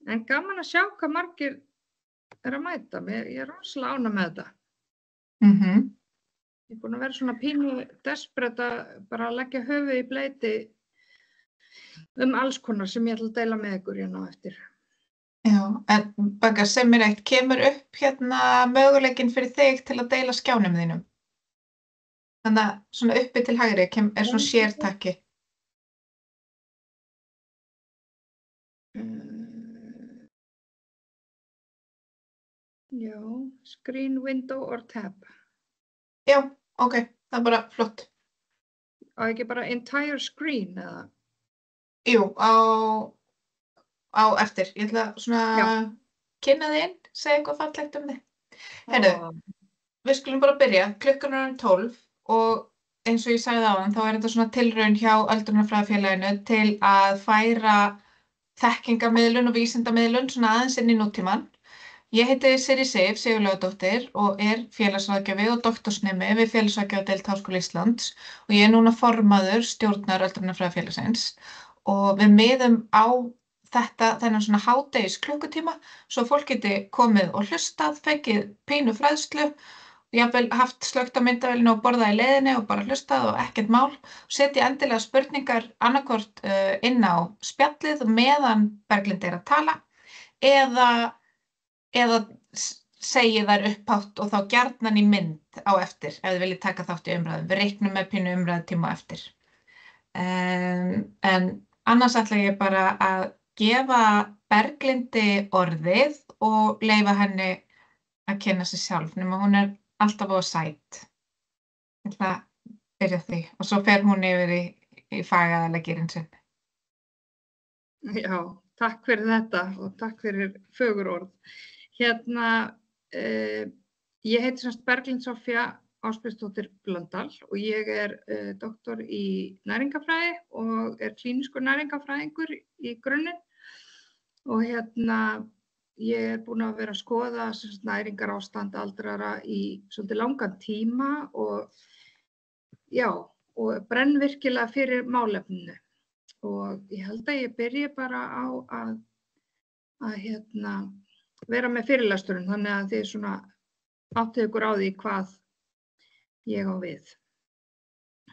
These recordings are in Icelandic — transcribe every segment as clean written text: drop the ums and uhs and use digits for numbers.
En gaman að sjá hvað margir að mæta. Ég rosalega ánægð með þetta. Ég búin að vera svona pínu desperate að bara leggja höfuð í bleyti alls konar sem ég ætla að deila með ykkur hérna á eftir. Já, en Bagga, sem mér eitt, kemur upp möguleikinn fyrir þig til að deila skjánum þínum? Þannig að svona uppi til hægri er svona sértakki. Já, screen, window or tab. Já, ok, það er bara flott. Á ekki bara entire screen eða? Jú, á eftir. Ég ætla svona kynna þig inn, segja eitthvað fallegt þig. Heyrðu, við skulum bara byrja. Klukkan er 12 og eins og ég sagði áðan, þá er þetta svona tilraun hjá Öldrunarfræðifélaginu til að færa þekkingarmiðlun og vísindamiðlun svona aðeins inn í nútímann. Ég heiti Sirrý Sif Sigurlaugadóttir og er félagsráðgjafi og doktorsnemi við Félagsráðgjafadeild Háskóla Íslands og ég er núna formaður stjórnar Öldrunarfræðifélagsins og við miðum á þennan svona hádegis klukkutíma svo fólk geti komið og hlustað, fengið pínu fræðslu, jafnvel haft slökkt á myndavélinu og borðað í leiðinni og bara hlustað og ekkert mál. Setja endilega spurningar annarkvort inn á spjallið meðan Berglind er að tala eða segi þær upphátt og þá gjarnan í mynd á eftir ef þið viljið taka þátt í umræðum. Við reiknum með pínu umræðutíma á eftir. En annars ætla ég bara að gefa Berglindi orðið og leyfa henni að kynna sig sjálf, nema hún er alltaf á sæt. Ég ætla að byrja á því og svo fer hún yfir í fagaðalegirinn sinn. Já, takk fyrir þetta og takk fyrir fögur orð. Ég heiti semst Berglind Soffía Ásbjörnsdóttir Blöndal og ég er doktor í næringafræði og er klínískur næringafræðingur í grunninn og ég er búin að vera að skoða næringarástand aldraðra í svolítið langan tíma og brenn virkilega fyrir málefninu og ég held að ég byrji bara á að vera með fyrirlesturinn þannig að þið svona áttið ykkur á því hvað ég á við.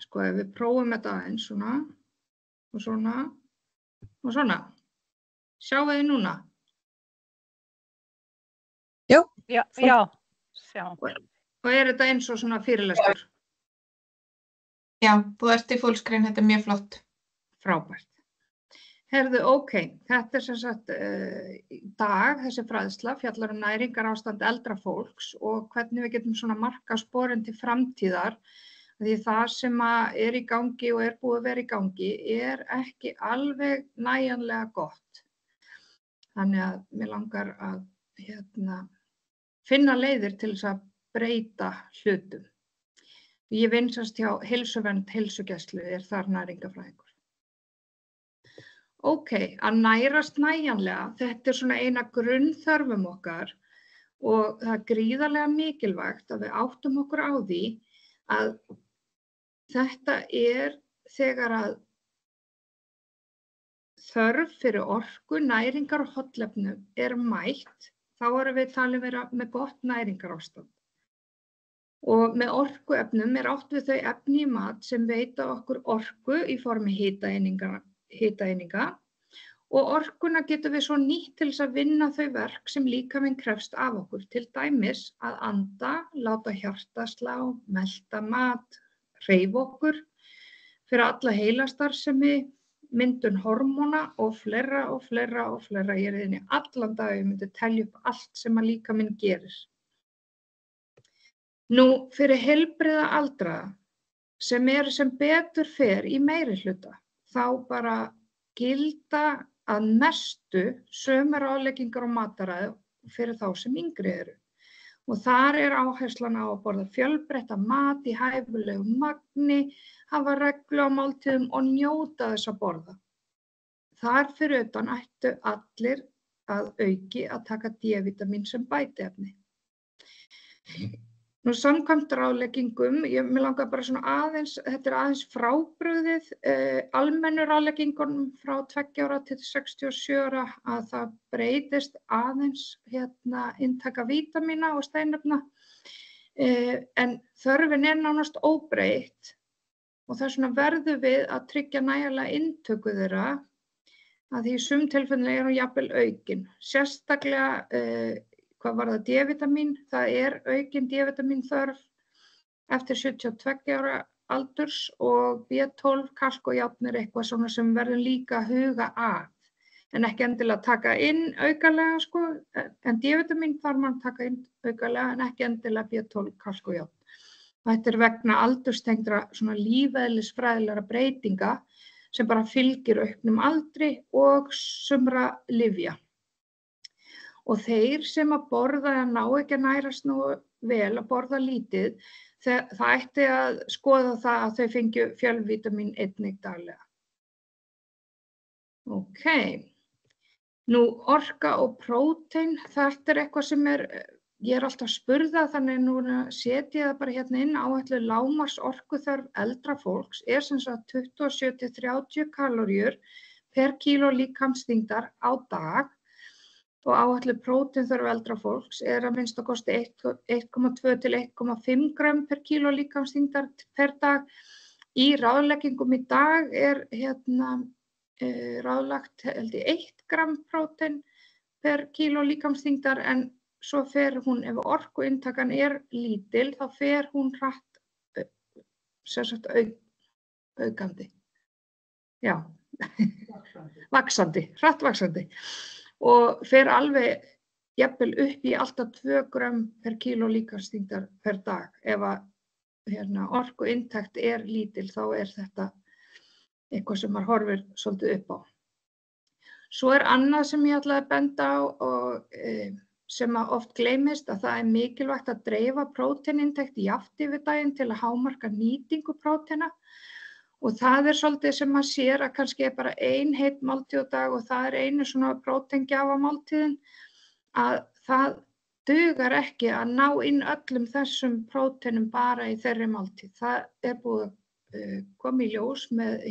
Sko ef við prófum þetta aðeins svona og svona og svona. Sjáum við þið núna? Já. Sjá. Og er þetta eins og svona fyrirlestur? Já, þú ert í fullscreen, þetta er mjög flott. Frábært. Heyrðu, ok, þetta er sem sagt í dag, þessi fræðsla fjallar næringarástand eldra fólks og hvernig við getum svona markað sporin til framtíðar því það sem er í gangi og er búið að vera í gangi er ekki alveg nægjanlega gott. Þannig að mér langar að finna leiðir til þess að breyta hlutum. Ég vinn semst hjá Heilsuvernd heilsugæslu, er þar næringafræðingur. Ok, að nærast nægjanlega, þetta er svona eina grunnþörfum okkar og það er gríðarlega mikilvægt að við áttum okkur á því að þetta er þegar að þörf fyrir orku, næringar og hollefnum er mætt, þá erum við talin vera með gott næringarástand. Og með orkuefnum er átt við þau efni í mat sem veita okkur orku í formi hitaeininga og orkuna getum við svo nýtt til þess að vinna þau verk sem líkaminn krefst af okkur, til dæmis að anda, láta hjartað slá, melta mat, hreyfa okkur, fyrir alla heilastarfsemi, myndun hormóna og fleira og fleira og fleira. Ég er inn í allan dag, ég myndi telja upp allt sem að líkaminn gerir. Nú, fyrir heilbrigða aldraða sem eru sem betur fer í meirihluta, þá bara gilda að mestu sömu ráðleggingar og mataræði fyrir þá sem yngri eru. Og þar er áherslan á að borða fjölbreyttan mat í hæfilegu magni, hafa reglu á máltíðum og njóta þess að borða. Þar fyrir utan ættu allir að auki að taka D-vítamín sem bætiefni. Nú samkvæmt ráðleggingum, mig langar bara svona aðeins, þetta aðeins frábrugðið almennu ráðleggingunum frá 2 ára til 67 ára að það breytist aðeins inntaka vítamína og steinefna en þörfin nánast óbreytt og þess vegna verðum við að tryggja nægjanlega inntöku þeirra að því í sum tilfellum hún jafnvel aukin, sérstaklega hvað varðar D-vítamín, það aukin D-vítamín þörf eftir 72 ára aldurs og B12, kalk og járn eitthvað svona sem verðum líka að huga að. En ekki endilega taka inn aukalega sko, en D-vítamín þarf mann taka inn aukalega en ekki endilega B12, kalk og járn. Þetta vegna aldurstengdra svona lífeðlisfræðilegra breytinga sem bara fylgir auknum aldri og sumra lyfja. Og þeir sem að borða ná ekki að nærast nú vel, að borða lítið, það ætti að skoða það að þau fengju fjölvítamín einnig daglega. Ok, nú orka og prótein, þetta eitthvað sem ég alltaf spurða, þannig núna setja ég það bara hérna inn, áætluð lágmarks orkuþörf eldra fólks sem sagt 27 til 30 kaloríur per kíló líkamsþyngdar á dag. Og áætluð próteinþörf eldra fólks að minnsta kosti 1,2 til 1,5 grömm per kíló líkamsþyngdar per dag. Í ráðleggingum í dag ráðlagt 1 gramm prótein per kíló líkamsþyngdar en svo fer hún, ef orkuinntakan lítil, þá fer hún hratt aukandi. Já, hratt vaxandi. Og fer alveg jafnvel upp í alltaf 2 grömm per kíló líkamsþyngdar per dag. Ef orkuinntakt lítil þá þetta eitthvað sem maður horfir svolítið upp á. Svo annað sem ég ætlaði að benda á og sem oft gleymist að það mikilvægt að dreifa próteininntakt jafnt yfir daginn til að hámarka nýtingu próteina. Og það svolítið sem maður sér að kannski bara ein heit máltíð á dag og það einu svona próteingjafamáltíðin að það dugar ekki að ná inn öllum þessum próteinum bara í þeirri máltíð. Það búið að koma í ljós með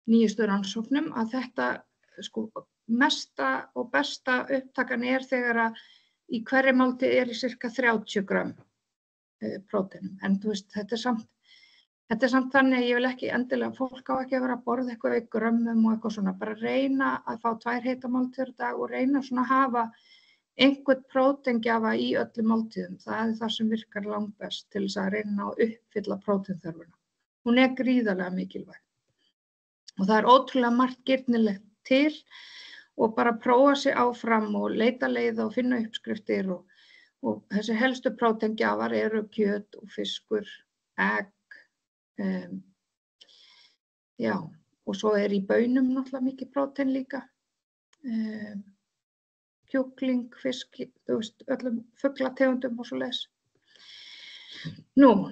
nýjustu rannsóknum að þetta sko mesta og besta upptakan þegar að í hverri máltíð í sirka 30 grömm próteinum. En þú veist, þetta samt þannig að ég vil ekki endilega, fólk á ekki að vera að borða eitthvað í grömmum og eitthvað svona, bara reyna að fá 2 heitar máltíðir á dag og reyna svona að hafa einhvern próteingjafa í öllum máltíðum. Það það sem virkar langbest til þess að reyna að uppfylla próteinþörfina. Hún gríðarlega mikilvæg. Og það ótrúlega margt girnilegt til og bara prófa sig áfram og leita leiða og finna uppskriftir og þessi helstu próteingjafar kjöt og fiskur, egg, já, og svo í baunum náttúrulega mikið prótein líka, kjúkling, fisk, þú veist, öllum fuglategundum og svoleiðis. Nú,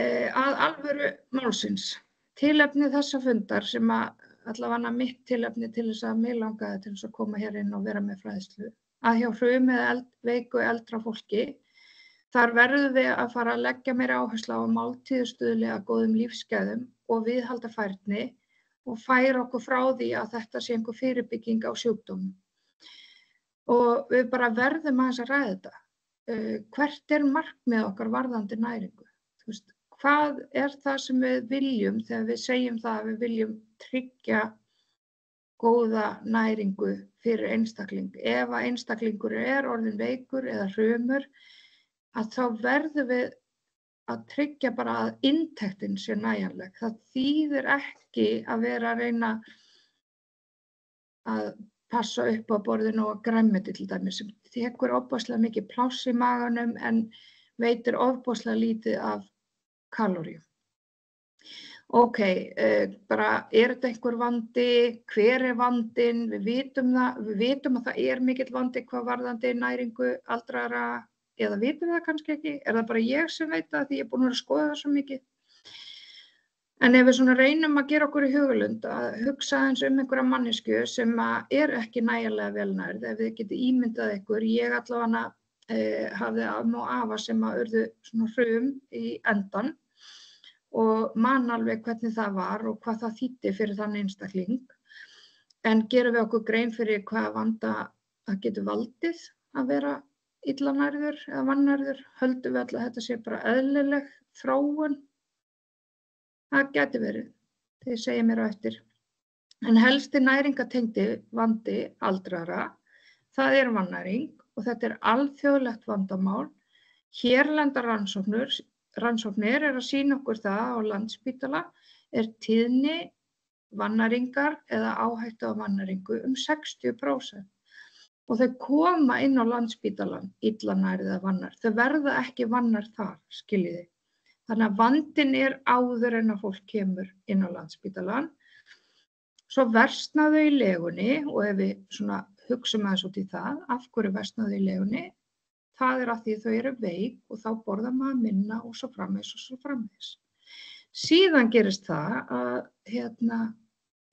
að alvöru málsins, tilefni þessa fundar sem allavega mitt tilefni til þess að mig langaði til þess að koma hér inn og vera með fræðslu, að hjá hrumi eða veiku eldra fólki þar verðum við að fara að leggja meira áherslu á máltíðustuðli að góðum lífsgæðum og viðhalda færni og færa okkur frá því að þetta sé einhver fyrirbygging á sjúkdómum. Og við bara verðum aðeins að ræða þetta. Hvert markmið okkar varðandi næringu? Þú veist, hvað það sem við viljum þegar við segjum það að við viljum tryggja góða næringu fyrir einstakling? Ef að einstaklingur orðinn veikur eða hrumur, að þá verðum við að tryggja bara að inntektin sé nægjanleg. Það þýðir ekki að vera að reyna að passa upp á borðinu og grænmeti til dæmis sem tekur ofboðslega mikið pláss í maganum en veitir ofboðslega lítið af kaloríum. Ok, bara þetta einhver vandi, hver vandinn? Við vitum að það mikill vandi hvað varðandi næringu aldraðra. Eða vitum við það kannski ekki? Það bara ég sem veit það því ég búin að vera að skoða það svo mikið? En ef við svona reynum að gera okkur í hugulund að hugsa aðeins einhverja manneskju sem ekki nægilega vel nærð, ef þið getið ímyndað ykkur, ég allavega hafði amma og afa sem að urðu svona hrum í endan og man alveg hvernig það var og hvað það þýddi fyrir þann einstakling. En gerum við okkur grein fyrir hvað vanda það getur valdið að vera illa nærður eða vannærður, höldum við alltaf að þetta sé bara eðlileg þróun. Það gæti verið, þið segja mér á eftir. En helsti næringatengdi vandi aldraðra, það er vannæring og þetta er alþjóðlegt vandamál. Hérlendar rannsóknir er að sýna okkur það á Landspítala er tíðni vannæringar eða áhættu á vannæringu 60%. Og þau koma inn á Landspítalann, illa nærð eða vannærð. Þau verða ekki vannærð þar, skiljiði. Þannig að vandinn er áður en að fólk kemur inn á Landspítalann. Svo versna þau í legunni og ef við svona hugsum aðeins út í það, af hverju versna þau í legunni, það er að því þau eru veik og þá borða maður minna og svo framvegis. Síðan gerist það að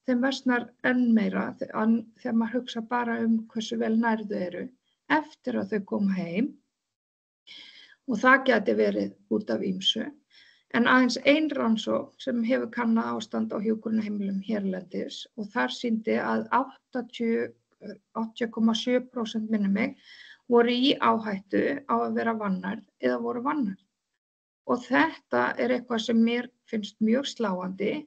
þeim versnar enn meira þegar maður hugsa bara hversu vel nærðu eru eftir að þau koma heim og það geti verið út af ýmsu. En aðeins ein rannsókn sem hefur kannað ástand á hjúkrunarheimilum hérlendis og þar sýndi að 80,7% minni mig voru í áhættu á að vera vannærð eða voru vannærð. Og þetta er eitthvað sem mér finnst mjög sláandi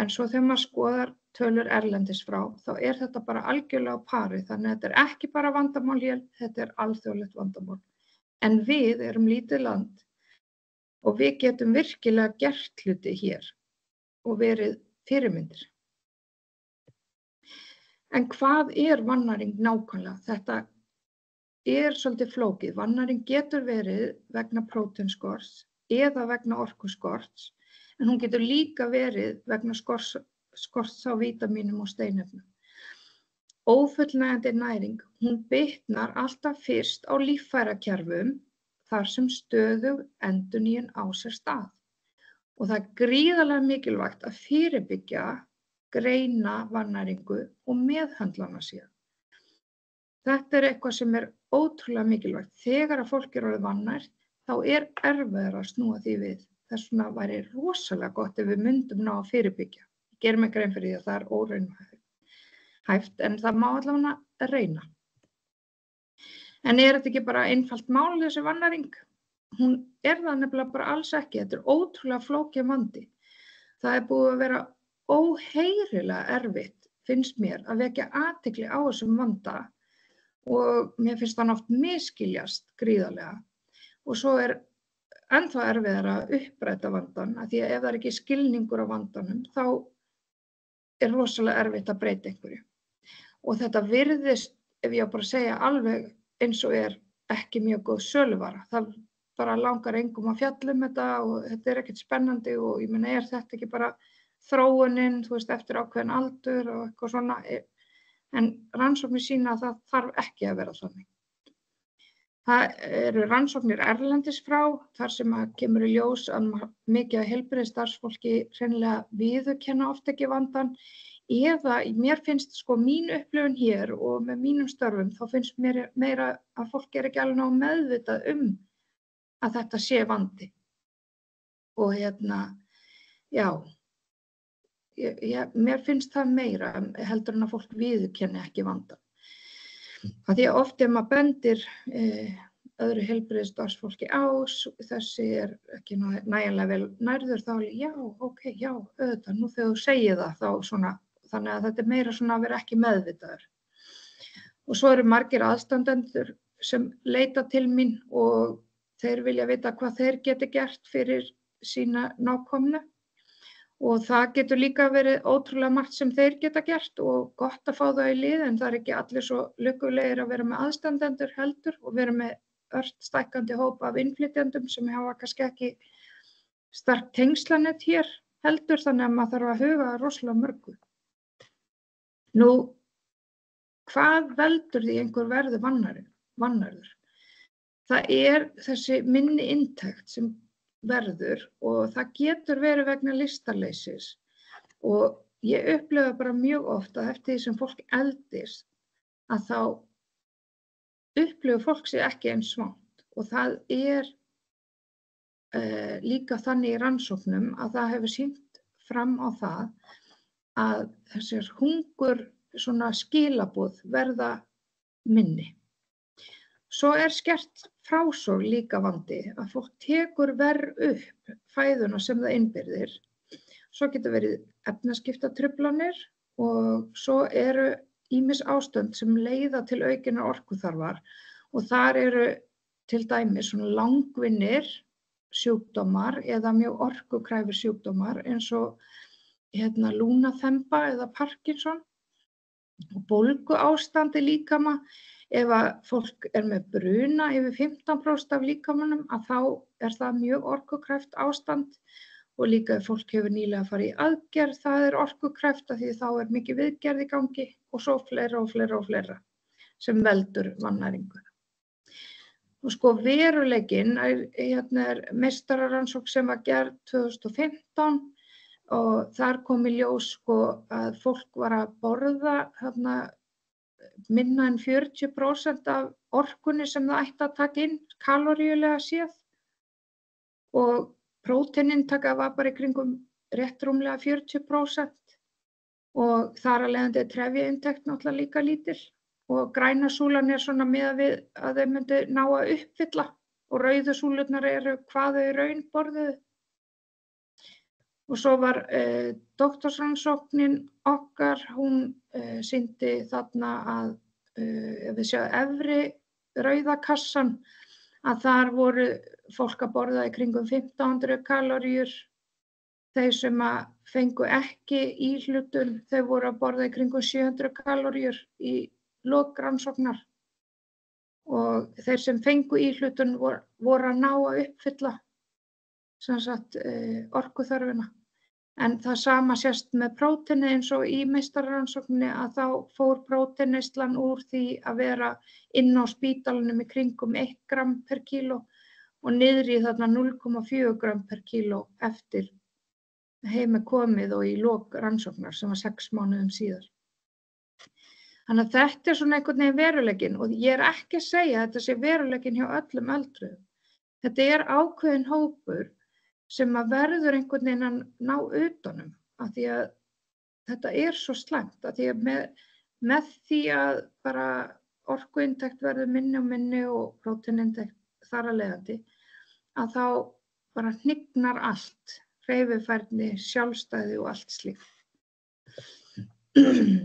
en svo þegar maður skoðar tölur erlendis frá þá er þetta bara algjörlega á pari þannig að þetta er ekki bara vandamál hér, þetta er alþjóðlegt vandamál. En við erum lítið land og við getum virkilega gert hluti hér og verið fyrirmyndir. En hvað er vannæring nákvæmlega? Þetta er svolítið flókið. Vannæring getur verið vegna próteinskorts eða vegna orkuskorts, en hún getur líka verið vegna skorts á vítamínum og steinefnum. Ófullnægjandi næring, hún bitnar alltaf fyrst á líffærakerfum þar sem stöðug endurnýjun á sér stað. Og það er gríðarlega mikilvægt að fyrirbyggja, greina vannæringu og meðhöndla hana síðan. Þetta er eitthvað sem er ótrúlega mikilvægt. Þegar að fólk er orðið vannært, þá er erfiðara að snúa því við. Þess vegna væri rosalega gott ef við myndum ná að fyrirbyggja. Ég gerum mig grein fyrir því að það er óraunhæft, en það má allavega reyna. En er þetta ekki bara einfalt mál þessi vannæring? Hún er það nefnilega bara alls ekki. Þetta er ótrúlega flókið vandi. Það er búið að vera óheyrilega erfitt, finnst mér, að vekja athygli á þessum vanda og mér finnst hann oft misskiljast gríðarlega. Og svo er ennþá erfiðara að uppræta vandann, af því að ef það er ekki skilningur á vandanum, þá er rosalega erfitt að breyta einhverju. Og þetta virðist, ef ég á bara að segja alveg eins og er ekki mjög góð söluvara. Það bara langar engum að fjalla þetta og þetta er ekkert spennandi og ég meina er þetta ekki bara þróunin, þú veist, eftir ákveðin aldur og eitthvað svona. En rannsóknir sýna að það þarf ekki að vera þannig. Það eru rannsóknir erlendis frá, þar sem að kemur í ljós að mikið af heilbrigðisstarfsfólki hreinlega viðurkenna oft ekki vandann. Eða mér finnst sko mín upplifun hér og með mínum störfum þá finnst mér meira að fólk er ekki alveg nóg meðvitað að þetta sé vandi. Og já, mér finnst það meira heldur en að fólk viðurkenni ekki vandann. Af því að oft ef maður bendir öðru heilbrigðisstarfsfólki á, þessi er ekki nægilega vel nærður, þá já, ok, já, auðvitað, nú þegar þú segir það þá svona. Þannig að þetta er meira svona að vera ekki meðvitaður. Og svo eru margir aðstandendur sem leita til mín og þeir vilja vita hvað þeir geti gert fyrir sína nákomnu. Og það getur líka verið ótrúlega margt sem þeir geta gert og gott að fá það í lið, en það er ekki allir svo lukkulegir að vera með aðstandendur heldur og vera með ört stækkandi hóp af innflytjendum sem hafa kannski ekki sterkt tengslanet hér heldur, þannig að maður þarf að huga rosalega mörgu. Nú, hvað veldur því einhver verður vannærður? Það er þessi minni inntekt sem verður og það getur verið vegna lystarleysis og ég upplifa bara mjög oft að eftir því sem fólk eldist að þá upplifir fólk sig ekki eins svangt. og það líka þannig í rannsóknum að það hefur sýnt fram á það að þessir hungur svona skilaboð verða minni. Svo skert frásog líka vandi að fólk tekur verr upp fæðuna sem það innbyrðir. Svo getur verið efnaskiptatruflanir og svo eru ýmis ástönd sem leiða til aukinnar orkuþarfar og þar eru til dæmis svona langvinnir sjúkdómar eða mjög orkukræfir sjúkdómar eins og lungnaþemba eða Parkinson og bólguástand í líkama. Ef að fólk með bruna yfir 15% af líkamanum að þá það mjög orkukræft ástand og líka ef fólk hefur nýlega farið í aðgerð, það orkukræft því þá mikið viðgerð í gangi og svo fleira sem veldur vannæringu. Og sko veruleikinn meistararannsókn sem var gerð 2015 og þar kom í ljós sko að fólk var að borða minna en 40% af orkunni sem það ætti að taka inn kaloríulega séð og próteininntakan var bara í kringum rétt rúmlega 40% og þar af leiðandi trefjainntekt náttúrulega líka lítil og græna súlan svona miðað við að þau myndu ná að uppfylla og rauðu súlurnar hvað þau í raun borðuðu. Og svo var doktorsrannsóknin okkar, hún sýndi þarna að ef við sjáum efri rauða kassan að þar voru fólk að borða í kringum 1500 kaloríur. Þeir sem að fengu ekki íhlutun, þau voru að borða í kringum 700 kaloríur í lok rannsóknar og þeir sem fengu íhlutun voru að ná að uppfylla orkuþörfina. En það sama sést með próteini eins og í meistararannsókninni að þá fór próteinneyslan úr því að vera inn á spítalanum í kringum 1 gram per kíló og niður í þarna 0,4 gram per kíló eftir heim komið og í lok rannsóknar sem var 6 mánuðum síðar. Þannig að þetta svona einhvern veginn veruleikinn og ég ekki að segja að þetta sé veruleikinn hjá öllum öldruðum. Þetta ákveðin hópur sem að verður einhvern veginn að ná utanum af því að þetta svo slæmt af því að með því að bara orkuinntekt verður minni og minni og próteininntekt þar af leiðandi að þá bara hnignar allt, hreyfifærni, sjálfstæði og allt slíkt.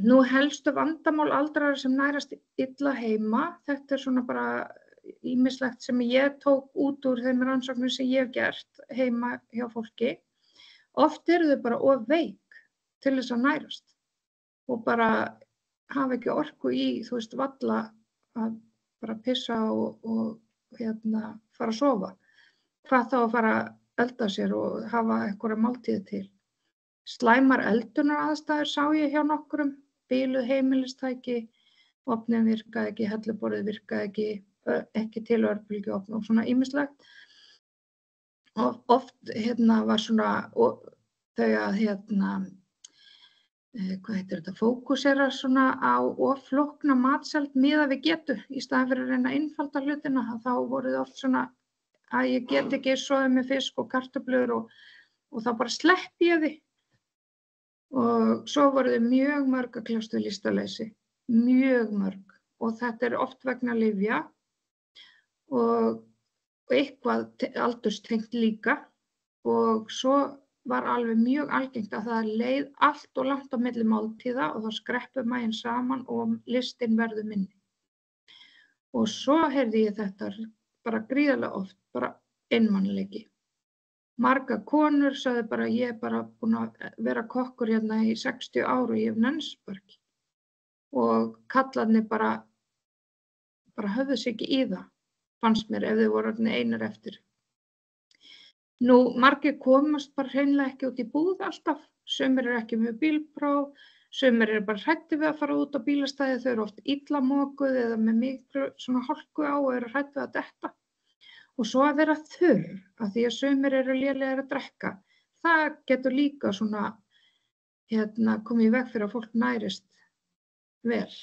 Nú helstu vandamál aldraðra sem nærast illa heima, þetta svona bara ýmislegt sem ég tók út úr þeim rannsóknum sem ég hef gert heima hjá fólki. Oft þau bara of veik til þess að nærast og bara hafa ekki orku í, valla að bara pissa og fara að sofa. Hvað þá að fara að elda sér og hafa einhverja máltíð til. Slæmar eldunaraðstæður sá ég hjá nokkrum, biluð heimilistæki, ofninn virkaði ekki, helluborðið virkaði ekki til örbylgjuofn og svona ýmislegt. Og oft var svona þau að hvað heitir þetta, fókusera svona á flókna matseld miðað við getu í staðinn fyrir að reyna að einfalda hlutina, þá voru þau oft svona að ég get ekki soðið með fisk og kartöflur og þá bara sleppi ég því. Og svo voru þau mjög mörg að kljást við lystarleysi, mjög mörg og þetta oft vegna lyfja og eitthvað aldurstengt líka og svo var alveg mjög algengt að það leið allt og langt á milli máltíða og þá skreppur maginn saman og lystinn verður minni. Og svo heyrði ég þetta bara gríðarlega oft, bara einmanaleiki. Margar konur sagði bara ég bara búin að vera kokkur hérna í 60 ár og ég hef nennst bara ekki. Og kallarnir bara höfðu sig ekki í það, fannst mér ef þau voru einir eftir. Nú, margir komast bara hreinlega ekki út í búð alltaf, sumir ekki með bílpróf, sumir bara hræddir við að fara út á bílastæði, þau oft illa mokuð eða með miklu svona hálku á og hrædd við að detta. Og svo að vera þurr, af því að sumir lélegir að drekka, það getur líka svona komið í veg fyrir að fólk nærist vel.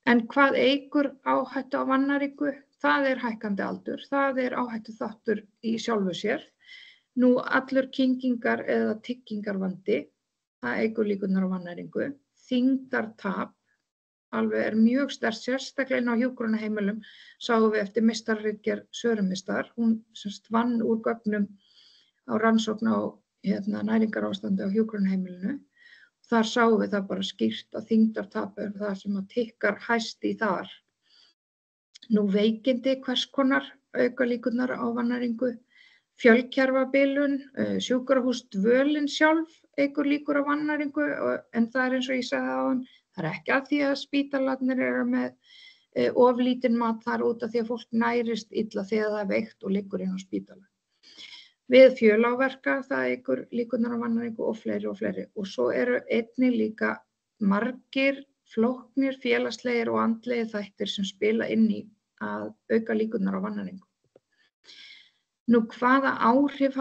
En hvað eykur áhættu á vannæringu? það hækkandi aldur, það áhættu þáttur í sjálfu sér. Nú allur kyngingar eða tyggingarvandi, það eykur líkurnar á vannæringu. Þyngdartap alveg mjög sterkt, sérstaklega inn á hjúkrunarheimilum, sáum við eftir meistarritgerð Söru Mistar. Hún vann úr gögnum á rannsókn á næringarástandi á hjúkrunarheimilinu. Þar sáum við það bara skýrt að þyngdartap það sem að tikkar hæst í þar. Nú veikindi hvers konar auka líkurnar á vannæringu. Fjölkerfabilun, sjúkrahúsdvölin sjálf eykur líkur á vannæringu, en það eins og ég sagði áðan, það ekki að því að spítalarnir eru með of lítinn mat þar út af því að fólk nærist illa þegar það veikt og liggur inn á spítala. Við fjöláverka, það eykur líkurnar á vannæringu og fleiri og fleiri. Og svo eru einnig líka margir flóknir, félagslegir og andlegir þættir sem spila inn í að auka líkurnar á vannæringu. Nú, hvaða áhrif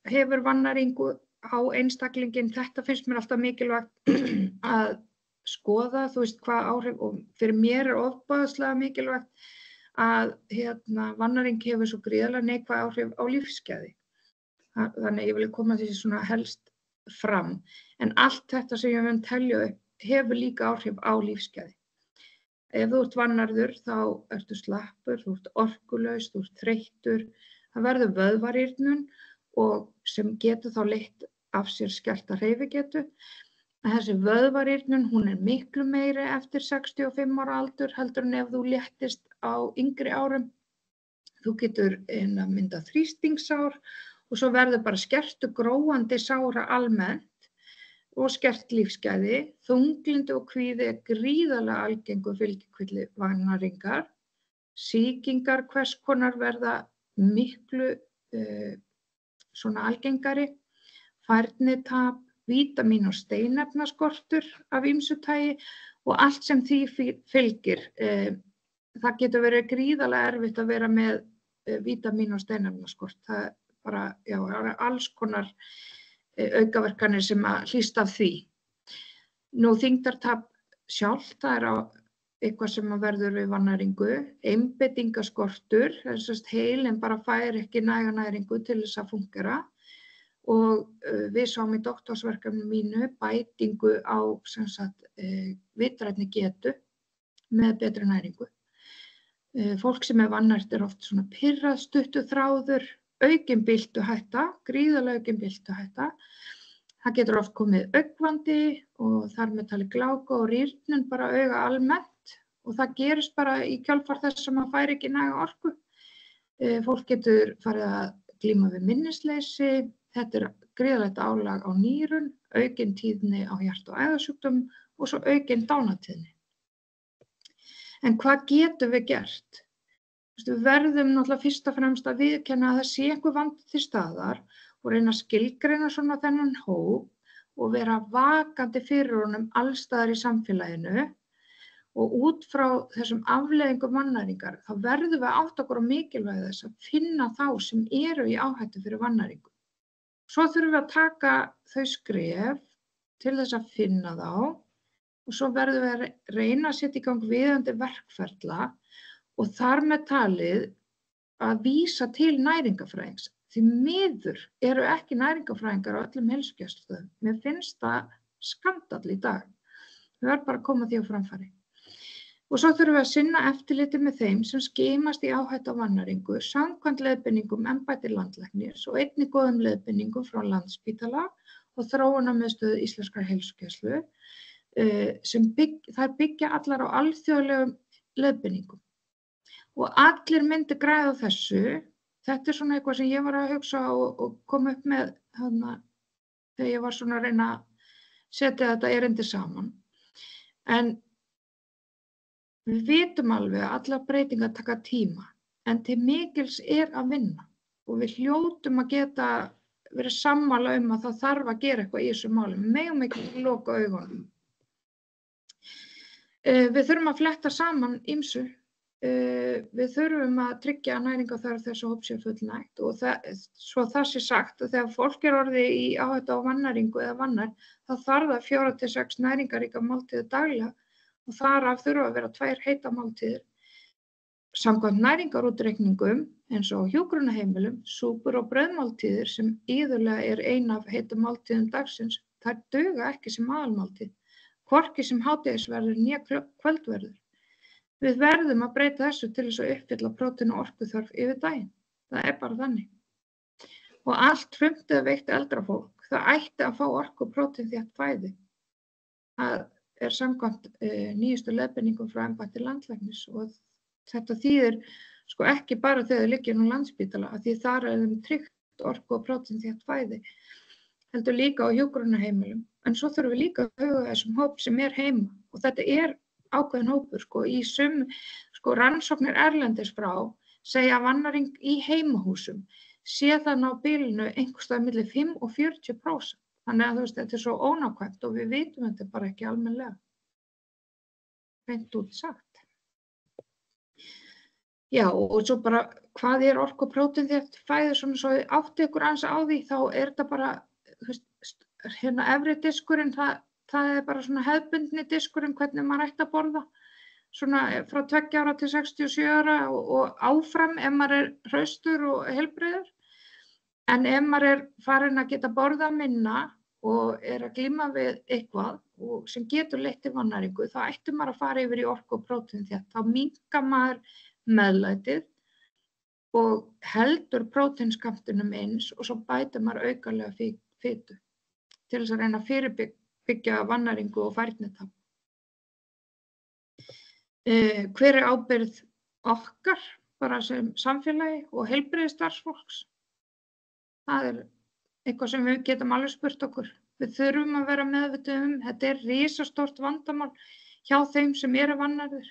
hefur vannæringu á einstaklinginn? Þetta finnst mér alltaf mikilvægt að skoða, þú veist hvað áhrif, og fyrir mér ofboðslega mikilvægt að vannæring hefur svo gríðarlega neikvæð áhrif á lífsgæði. Þannig ég vil koma þessi svona helst fram. En allt þetta sem ég mun telja upp hefur líka áhrif á lífsgæði. Ef þú ert vannærður þá ertu slappur, þú ert orkulaus, þú ert þreyttur, það verður vöðvarýrnun og sem getur þá leitt af sér skerta hreyfigetu. Þessi vöðvarýrnun, hún miklu meiri eftir 65 ára aldur heldur en ef þú léttist á yngri árum. Þú getur myndað þrýstingssár og svo verður bara skertur gróandi sára almennt og skert lífsgæði. Þunglyndi og kvíði gríðarlega algengur fylgikvilli vannæringar. Sýkingar hvers konar verða miklu svona algengari. Færnitap, vítamín- og steinefnaskortur af ýmsu tagi og allt sem því fylgir. Það getur verið gríðarlega erfitt að vera með vítamín- og steinefnaskort. Það bara, alls konar aukaverkanir sem að hlýst af því. Nú, þyngdartap sjálft, það eitthvað sem að verður við vannæringu. Einbeitingarskortur, þess að heilinn bara fær ekki næga næringu til þess að fúnkera. Og við sáum í doktorsverkefni mínu bætingu á vitrænni getu með betri næringu. Fólk sem vannært oft svona pirrað, stuttuþráður, aukin byltuhætta, gríðarlega aukin byltuhætta. Það getur oft komið augvandi og þar með talið gláka og rýrnun bara auga almennt og það gerist bara í kjölfar þess sem maður fær ekki næga orku. Fólk getur farið að glíma við minnisleysi, þetta gríðarlegt álag á nýrun, aukin tíðni á hjart- og æðasjúkdómum og svo aukin dánatíðni. En hvað getum við gert? Við verðum náttúrulega fyrst og fremst að viðurkenna að það sé einhver vandi til staðar og reyna að skilgreina svona þennan hóp og vera vakandi fyrir honum alls staðar í samfélaginu og út frá þessum afleiðingum vannæringar þá verðum við að átta okkur á mikilvægi þess að finna þá sem eru í áhættu fyrir vannæringu. Svo þurfum við að taka þau skref til þess að finna þá og svo verðum við að reyna að setja í gang viðeigandi verkferla og þar með talið að vísa til næringarfræðings. Því miður eru ekki næringarfræðingar á öllum heilsugæslustöðvum. Mér finnst það skandall í dag. Við verðum bara að koma því á framfæri. Og svo þurfum við að sinna eftirliti með þeim sem skimast í áhættu á vannæringu, samkvæmt leiðbeiningum embætti landlæknis og einnig góðum leiðbeiningum frá Landspítala og Þróunarmiðstöð íslenskrar heilsugæslu, þær byggja allar á alþjóðlegum leiðbeiningum. Og allir myndi græða á þessu. Þetta svona eitthvað sem ég var að hugsa og kom upp með þegar ég var svona að reyna að setja þetta erindi saman. En við vitum alveg að allar breytingar taka tíma, en til mikils að vinna og við hljótum að geta verið sammála að það þarf að gera eitthvað í þessu máli. Við megum ekki loka augunum. Við þurfum að fletta saman ýmsu. Við þurfum að tryggja að næringarþörf þessu hóps sé fullnægt og svo það sé sagt að þegar fólk orðið í áhættu á vannæringu eða vannært þá þarf það 4 til 6 næringarríkar máltíðir daglega og þar af þurfa að vera 2 heitar máltíðir Samkvæmt næringarútreikningum eins og á hjúkrunarheimilum, súpur og brauðmáltíðir sem iðulega ein af heitum máltíðum dagsins, þær duga ekki sem aðalmáltíð, hvorki sem hádegisverður né kvöldverður. Við verðum að breyta þessu til þess að uppfylla prótín og orkuþörf yfir daginn. Það bara þannig. Og allt hrumt eða veikt eldra fólk, það ætti að fá orku og prótínþétt fæði. Það samkvæmt nýjustu leiðbeiningum frá embætti landlæknis og þetta þýðir sko ekki bara þegar þau liggja inn á Landspítala, af því þar þeim tryggt orku og prótínþétt fæði, heldur líka á hjúkrunarheimilum. En svo þurfum við líka að huga þessum hóp sem heima og þetta ákveðin hópur sko í rannsóknir erlendis frá segja að vannæring í heimahúsum sé þannig á bilinu einhvers staðar milli 5 og 40%. Þannig að þetta svo ónákvæmt og við vitum þetta bara ekki almennilega. Hreint út sagt. Já, og svo bara hvað orku og prótínþétt fæði svona svo átti ykkur aðeins á því, þá þetta bara, hérna efri diskurinn, það bara svona hefðbundni diskurinn hvernig maður ætti að borða. Svona frá 2 ára til 67 ára og áfram ef maður hraustur og heilbrigður. En ef maður farinn að geta borða minna og að glíma við eitthvað og sem getur leitt til vannæringu, þá ætti maður að fara yfir í orku og prótínþétt. Þá minnkar maður meðlætið og heldur prótínskammtinum eins og svo bætir maður aukalega fitu til þess að reyna að fyrirbyggja vannæringu og færnitap. Hver ábyrgð okkar bara sem samfélagi og heilbrigðisstarfsfólks? Það eitthvað sem við getum alveg spurt okkur. Við þurfum að vera meðvituð þetta risastórt vandamál hjá þeim sem vannærðir.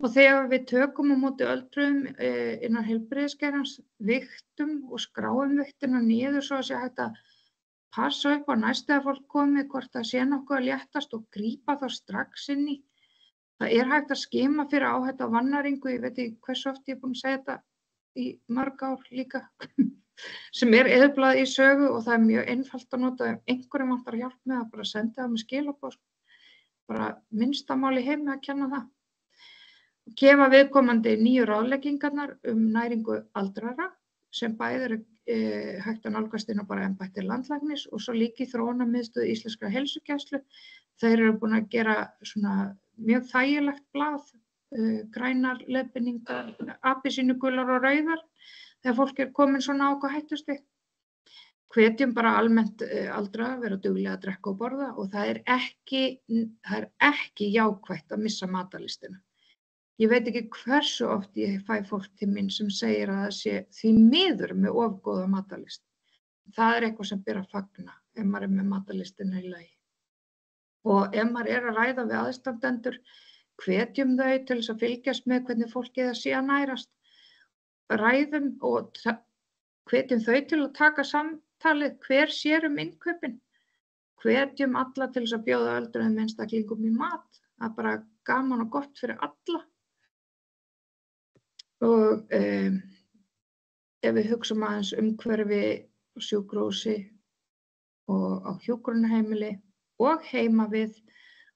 Og þegar við tökum á móti öldruðum innan heilbrigðisgeirans, vigtum og skráum vigtina niður svo að sé hægt að passa upp á næst þegar fólk komi, hvort það sé nokkuð að léttast og grípa þá strax inn í. Það hægt að skima fyrir áhættu á vannæringu, ég veit ekki hversu oft ég búin að segja þetta í mörg ár líka, sem eyðublað í sögu og það mjög einfalt að nota ef einhverjum vantar hjálp með að bara senda það með skilaboð, bara minnsta mál í heimi að kenna það. Gefa viðkomandi nýju ráðleggingarnar næringu aldraðra sem bæði hægt að nálgast inn á bara embætti landlæknis og svo líka í þróunarmiðstöð Íslenskrar heilsugæslu. Þeir búin að gera svona mjög þægilegt blað, grænar leiðbeiningar, appelsínugular og rauðar þegar fólk komin svona á hvað hættustig. Hvetjum bara almennt aldraða að vera duglega að drekka og borða og það ekki jákvætt að missa matarlystina. Ég veit ekki hversu oft ég fæ fólk til mín sem segir að það sé því miður með of góða matarlyst. Það eitthvað sem ber að fagna ef maður með matarlystina í lagi. Og ef maður að ræða við aðstandendur, hvetjum þau til þess að fylgjast með hvernig fólkið sé að nærast. Ræðum og hvetjum þau til að taka samtalið hver sér innkaupin. Hvetjum alla til þess að bjóða öldruðum einstaklingum í mat. Það bara gaman og gott fyrir alla. Og ef við hugsum aðeins umhverfi á sjúkrahúsi og á hjúkrunarheimili og heima við,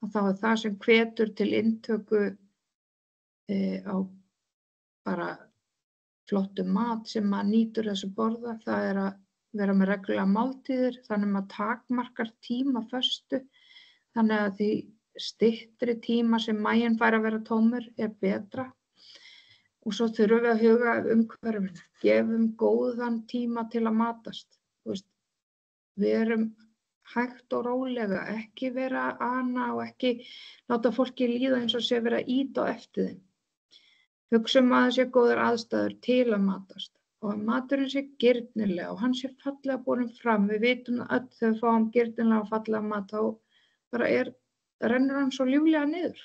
þá það sem hvetur til inntöku á bara flottum mat sem maður nýtur þess að borða, það að vera með reglulega máltíðir, þannig að maður takmarkar tíma föstu, þannig að því styttri tíma sem maginn fær að vera tómur betra. Og svo þurfum við að huga umhverfinu, gefum góðan tíma til að matast. Verum hægt og rólega, ekki vera að ana og ekki láta fólki líða eins og sé vera að ýta á eftir þeim. Hugsum að það sé góðar aðstæður til að matast og að maturinn sé girnilega og hann sé fallega borinn fram. Við vitum að öll þegar við fáum girnilega og fallega mat þá bara rennur hann svo ljúflega niður.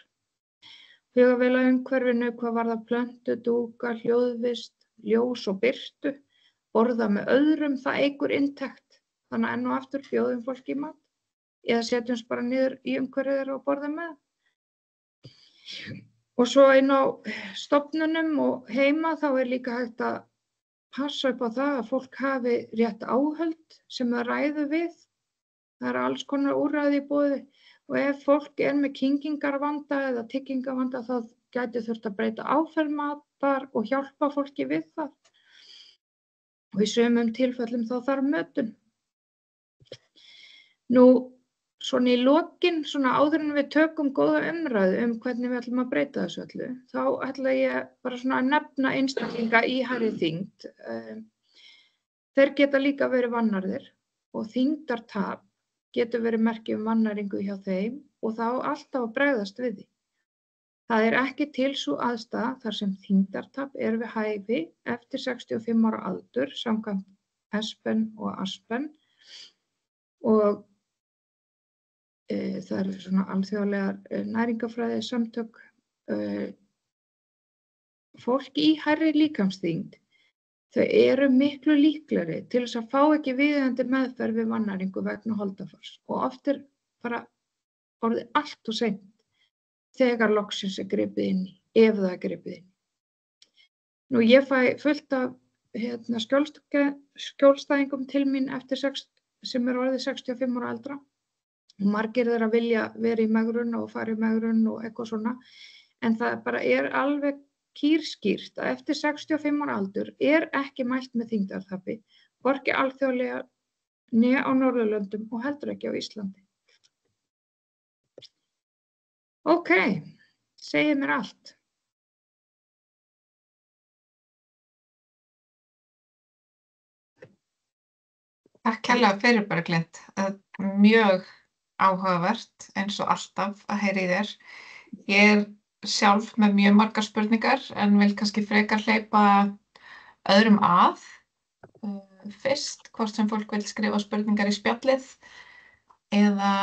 Huga vel að umhverfinu hvað varðar plöntu, dúka, hljóðvist, ljós og birtu. Borða með öðrum, það eykur inntekt. Þannig að enn og aftur bjóðum fólki í mat. Eða setjumst bara niður í umhverfið þeirra og borða með. Og svo inn á stofnunum og heima þá líka hægt að passa upp á það að fólk hafi rétt áhöld sem það ræður við. Það alls konar úrræði í boði. Og ef fólk með kyngingarvanda eða tyggingarvanda þá gæti þurft að breyta áferð hjálpar og hjálpa fólki við það. Og í sumum tilfellum þá þarf mötun. Nú, svona í lokin, svona áður en við tökum góða umræðu hvernig við ætlum að breyta þessu öllu, þá ætla ég bara svona að nefna einstaklinga í hærri þyngd. Þeir geta líka verið vannærðir og þyngdartap getur verið merki vannæringu hjá þeim og þá alltaf að bregðast við því. Það ekki til sú aðstaða þar sem þyngdartap við hæfi eftir 65 ára aldur samkvæmt ESPEN og ASPEN og það svona alþjóðlegar næringafræði samtök. Fólk í hærri líkamsþyngd, þau miklu líklegri til þess að fá ekki viðeigandi meðferð við vannæringu vegna holdafars og oft bara orðið allt og seint þegar loksins gripið inn í, ef það gripið inn í. Nú, ég fæ fullt af skjólstæðingum til mín sem orðið 65 ára eldra. Margir þeirra vilja vera í megrun og fara í megrun og eitthvað svona, en það bara alveg kýrskýrt að eftir 65 ára aldur ekki mælt með þyngdartapi, hvorki alþjóðlega né á Norðurlöndum og heldur ekki á Íslandi. Ok, segið mér allt. Takk kærlega fyrir Berglind. Mjög áhugavert eins og alltaf að heyra í þér. Ég sjálf með mjög margar spurningar en vil kannski frekar hleypa öðrum að. Fyrst, hvort sem fólk vil skrifa spurningar í spjallið eða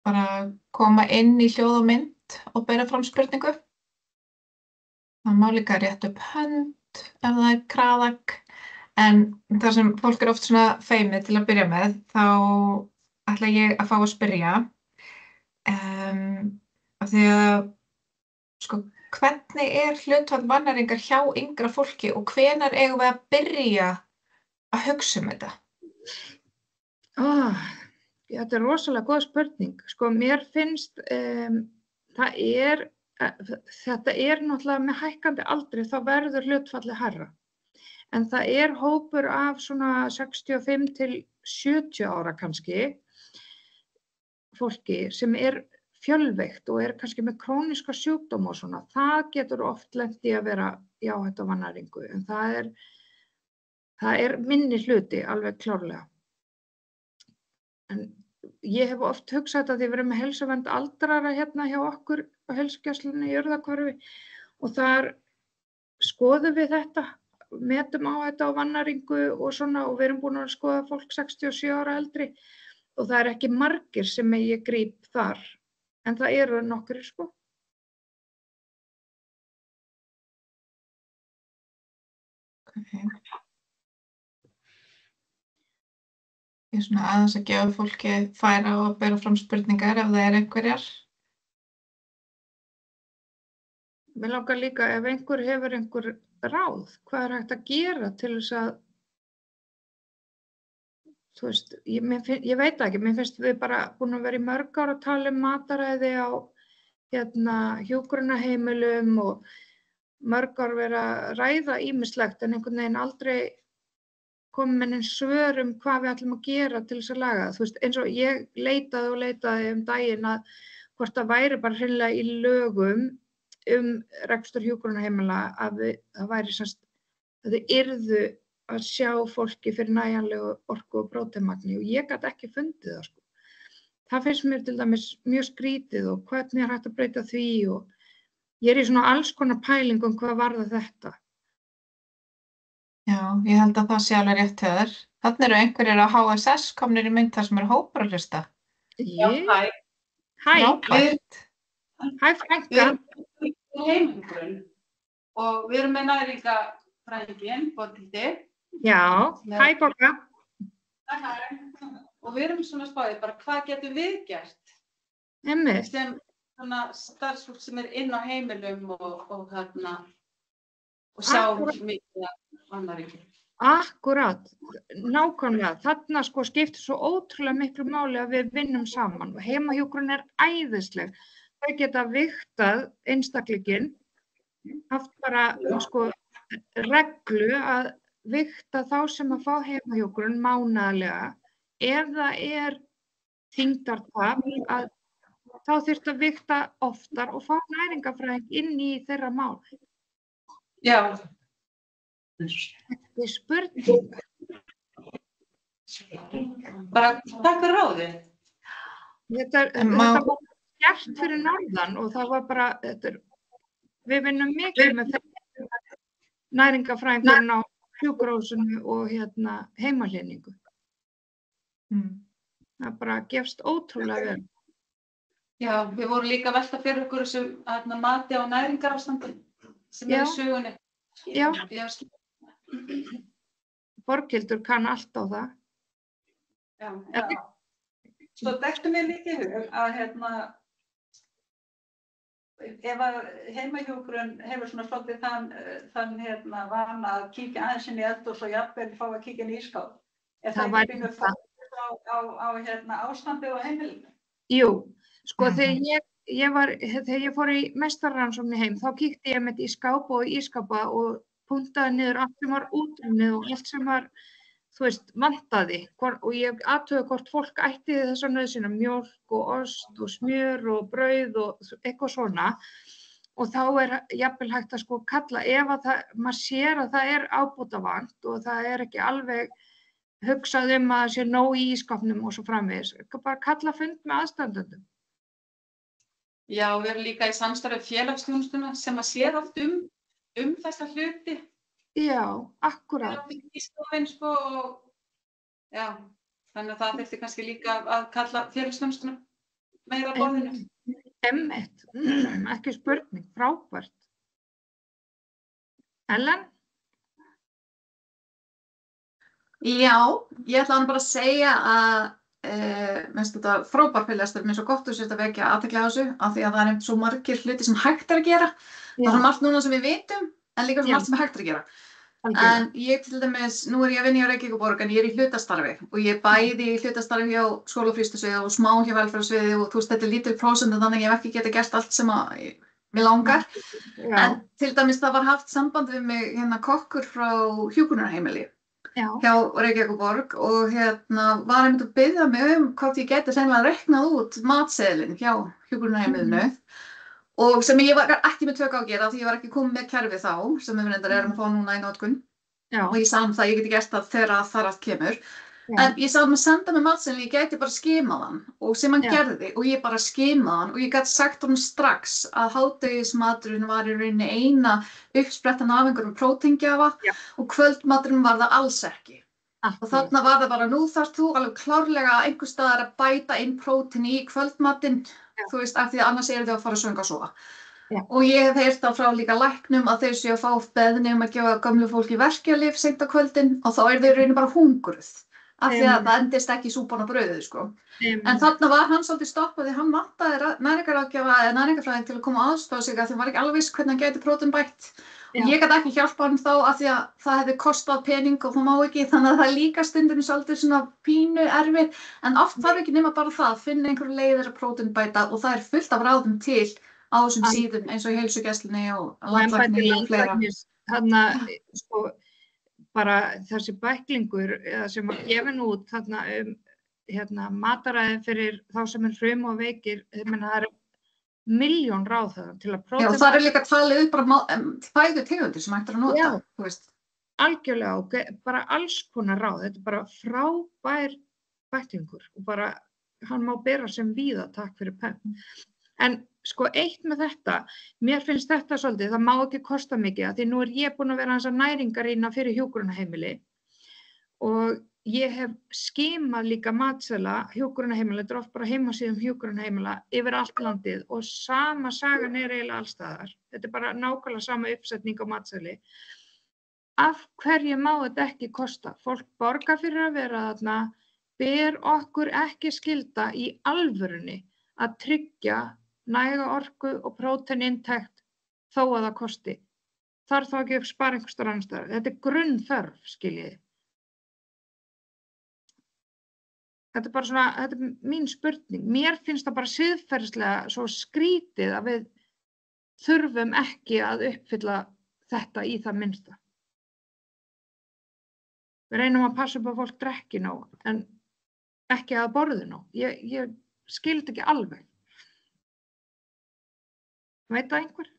bara koma inn í hljóð og mynd og bera fram spurningu. Það má líka rétta upp hönd ef það kraðak, en þar sem fólk oft svona feimið til að byrja með, þá ætla ég að fá að spyrja. Af því að, hvernig hlutfall vannæringar hjá yngra fólki og hvenær eigum við að byrja að hugsa þetta? Þetta rosalega góð spurning. Mér finnst þetta náttúrulega með hækkandi aldri þá verður hlutfallið hærra. En það hópur af svona 65 til 70 ára kannski fólki sem fjölveikt og kannski með króníska sjúkdóma og svona. Það getur oft lent í að vera í áhættu á vannæringu, en það minni hluti alveg klárlega. En ég hef oft hugsað þetta því við erum með heilsuvernd aldrara hérna hjá okkur á heilsugæslunni í Urðarhvarfi og þar skoðum við þetta, metum áhættu á vannæringu og svona og við erum búin að skoða fólk 67 ára eldri og það ekki margir sem ég gríp þar, en það nokkrir Okay. Ég svona aðeins að gefa fólki færa og að bera fram spurningar ef það einhverjar. Mér langar líka ef einhver hefur einhver ráð, hvað hægt að gera til þess að, þú veist, ég veit ekki, mér finnst við bara búin að vera í mörg ár að tala mataræði á hjúkrunarheimilum og mörg ár vera að ræða ýmislegt en einhvern veginn aldrei komið með svör hvað við ætlum að gera til þess að laga það. Þú veist, eins og ég leitaði daginn að hvort það væri bara hreinlega í lögum rekstur hjúkrunarheimila að það væri að þau yrðu að sjá fólki fyrir nægjanlegu orku og próteinmagni og ég gat ekki fundið það. Það finnst mér til dæmis mjög skrítið og hvernig hægt að breyta því og ég í svona alls konar pælingum hvað varðar þetta. Já, ég held að það sé alveg rétt hjá þér. Þarna einhverjir á HSS komnir í mynd þar sem hópar að hlusta. Já, hæ. Frábært. Hæ, frænka. Við erum í heimilgrunn og við erum með næringafræðinginn, Bothildi. Já, hæ, Bogga. Hæ. Og við erum svona spáðið bara hvað getum við gert? Einmitt. Sem svona starfsfólk sem inn á heimilum og sjá mikið vannæringu. Akkúrat, nákvæmlega. Þarna skiptir svo ótrúlega miklu máli að við vinnum saman og heimahjúkrun æðisleg. Þau geta vigtað einstaklinginn haft bara sko reglu að vigta þá sem að fá heimahjúkrun mánaðarlega. Ef það er þyngdartap að þá þyrfti að vigta oftar og fá næringarfræðing inn í þeirra mál. Já. Þetta er spurning. Bara takk fyrir ráðið. Þetta var gert fyrir norðan og það var bara, við vinnum mikið með næringarfræðingurinn á sjúkrahúsinu og heimahlýningu. Það bara gefst ótrúlega vel. Já, við vorum líka að velta fyrir okkur þessu mati á næringarástandi sem er í sögunni. Já. Borghildur kann allt á það. Já. Svo dettur mér líka í hug að ef að heimahjúkrun hefur svona svolítið þann vana að kíkja aðeins inn í eldhús og jafnvel fá að kíkja inn í ísskáp. Er það ekki mjög fólk á ástandi og heimilinu? Jú, sko þegar ég fór í meistararannsókn heim þá kíkti ég með í skáp og ísskápa og puntaði niður allt sem var útrunnið og allt sem var, þú veist, vantaði og ég athugaði hvort fólk ætti þessa nauðsynja, mjólk og ost og smjör og brauð og eitthvað svona og þá er jafnvel hægt að sko kalla ef að maður sér að það er ábótavant og það er ekki alveg hugsað að það sé nóg í ísskápnum og svo framvegis, bara kalla fund með aðstandendum. Já, við erum líka í samstarfi félagsþjónustuna sem að sér allt þessa hluti. Já, akkúrat. Sko, já, þannig að það þurfti kannski líka að kalla félagsþjónustuna meira á borðinu. Einmitt, ekki spurning, frábært. Ellen? Já, ég ætla bara að segja að minnst þetta frábær fyrirlestur, mér er svo gott að sérst að vekja athygli á þessu af því að það er einmitt svo margir hluti sem hægt er að gera. Það er svo margt núna sem við vitum en líka svo margt sem hægt er að gera. En ég til dæmis, nú er ég að vinna hjá Reykjavíkurborg en ég er í hlutastarfi og ég er bæði í hlutastarfi hjá skólafrístusviði og smá hjá velferðarsviði og þú veist þetta er lítil prósent þannig að ég hef ekki getað gert allt sem að mig langar. En til dæmis það var haft samband við mig kokkur frá hjúkrunarheimili hjá Reykjavíkurborg og var einmitt að biðja mig hvort ég geti hreinlega reiknað út matseðilinn hjá hjúkrunarheimilinu og sem ég var ekki með tök á að gera því ég var ekki komið með kerfið þá sem við reyndar erum að fá núna í notkun og ég sagði það, ég geti gert það þegar þar allt kemur en ég sagði að senda mig matseðilinn, ég geti bara skimað hann og sem hann gerði og ég bara skimaði hann og ég gat sagt honum strax að hádegismaturinn var í rauninni eina uppsprettan af einhverjum próteingjafa og kvöldmaturinn var það alls ekki og þarna var það bara, nú þarft þú alveg klárlega einhvers staðar að bæta inn prótein í kvöldmatinn þú veist, af því að annars eru þau að fara að svönga að sofa. Og ég hef heyrt það frá líka læknum að þeir séu að fá beðni að gefa gömlu fólki verkjalyf seint á kvöldin og þá eru þau í rauninni bara hungruð. Af því að það endist ekki súpan á brauðið, sko. En þarna var hann svolítið stoppað því hann vantaði næringarráðgjafa eða næringarfræðing til að koma að aðstoða sig af því hann var ekki alveg viss hvernig hann gæti prótein bætt. Og ég gat ekki hjálpað hann þá af því að það hefði kostað pening og það má ekki þannig að það er líka stundum svolítið svona pínu erfið en oft þarf ekki nema bara það að finna einhverju leiðir að próteinbæta og það er fullt af ráðum til á þessum síðum eins og í heilsugæslunni og landlækni og fleira. Þannig sko bara þessi bæklingur sem var gefin út þarna mataræði fyrir þá sem er frum og veikir, það er milljón ráð það til að prótein. Já, það er líka talið upp bara fæðutegundir sem hægt er að nota, þú veist. Algjörlega og bara alls konar ráð, þetta er bara frábær bæklingur og bara hann má bera sem víða, takk fyrir penn. En sko eitt með þetta, mér finnst þetta svolítið, það má ekki kosta mikið af því nú er ég búin að vera hans að næringarýna fyrir hjúkrunarheimili og ég hef skimað líka matseðla hjúkrunarheimila, þetta er oft bara heimasíðum hjúkrunarheimila yfir allt landið og sama sagan er eiginlega alls staðar. Þetta er bara nákvæmlega sama uppsetning á matseðli. Af hverju má þetta ekki kosta? Fólk borgar fyrir að vera þarna, ber okkur ekki skylda í alvörunni að tryggja næga orku og próteininntekt þó að það kosti. Þarf þá ekki að spara einhvers staðar annars staðar. Þetta er grunnþörf, skiljiði. Þetta er bara svona, þetta er mín spurning. Mér finnst það bara siðferðislega svo skrítið að við þurfum ekki að uppfylla þetta í það minnsta. Við reynum að passa upp að fólk drekki nóg, en ekki að borði nóg. Ég skil þetta ekki alveg. Veit það einhver?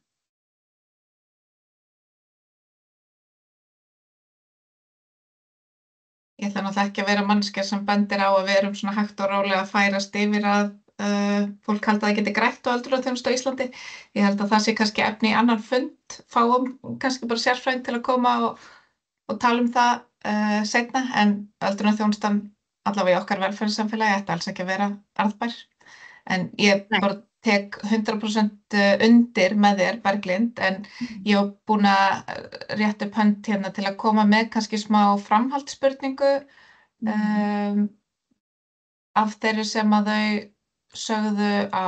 Ég ætla náttúrulega ekki að vera manneskja sem bendir á að við erum svona hægt og rólega að færast yfir að fólk haldi að það geti grætt á öldrunarþjónustu á Íslandi. Ég held að það sé kannski efni í annan fund, fáum kannski bara sérfræðing til að koma og tala um það seinna, en öldrunarþjónustan allavega í okkar velferðarsamfélagi ætti alls ekki að vera arðbær. En ég bara tek 100% undir með þér, Berglind, en ég hef búin að rétta upp hönd hérna til að koma með kannski smá framhaldsspurningu af þeirri sem að þau sögðu á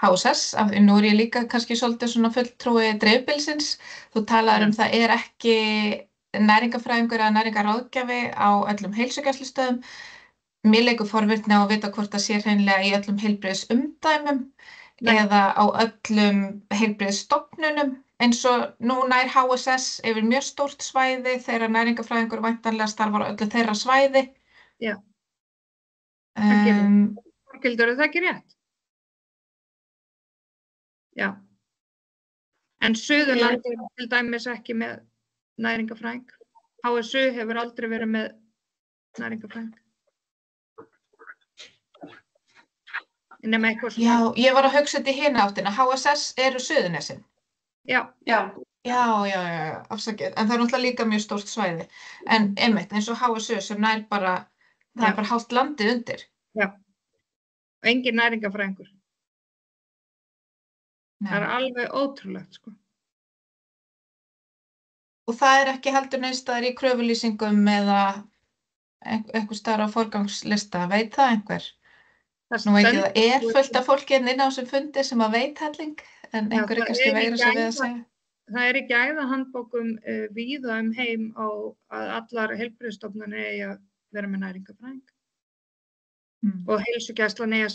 HSS. Nú ég líka kannski svolítið svona fulltrúi dreifbýlisins. Þú talaðir það ekki næringarfræðingur eða næringarráðgjafi á öllum heilsugæslustöðum. Mér leikur forvitni á að vita hvort það sé hreinlega í öllum heilbrigðisumdæmum eða á öllum heilbrigðisstofnunum, eins og nú nær HSS yfir mjög stórt svæði þegar næringarfræðingur væntanlega starfar á öllu þeirra svæði. Já. Þorkildur, er það ekki rétt? Já. En Suðurland er til dæmis ekki með næringarfræðing. HSU hefur aldrei verið með næringarfræðing. Já, ég var að hugsa þetta í hina áttina. HSS eru Suðurnesin. Já. Já, afsakið. En það er náttúrulega líka mjög stórt svæði. En einmitt, eins og HSU sem nær bara, það er bara hálft landið undir. Já. Og engin næringarfræðingur. Það er alveg ótrúlegt, sko. Og það er ekki heldur neins staðar í kröfulýsingum eða einhvers staðar á forgangslista, veit það einhver? Nú veit ég það fullt af fólki inn á þessum fundi sem að veit helling, en einhver kannski veigra sig við að segja. Það er í gæðahandbókum víða heim á að allar heilbrigðisstofnanir eigi að vera með næringarfræðing. Og heilsugæslan eigi að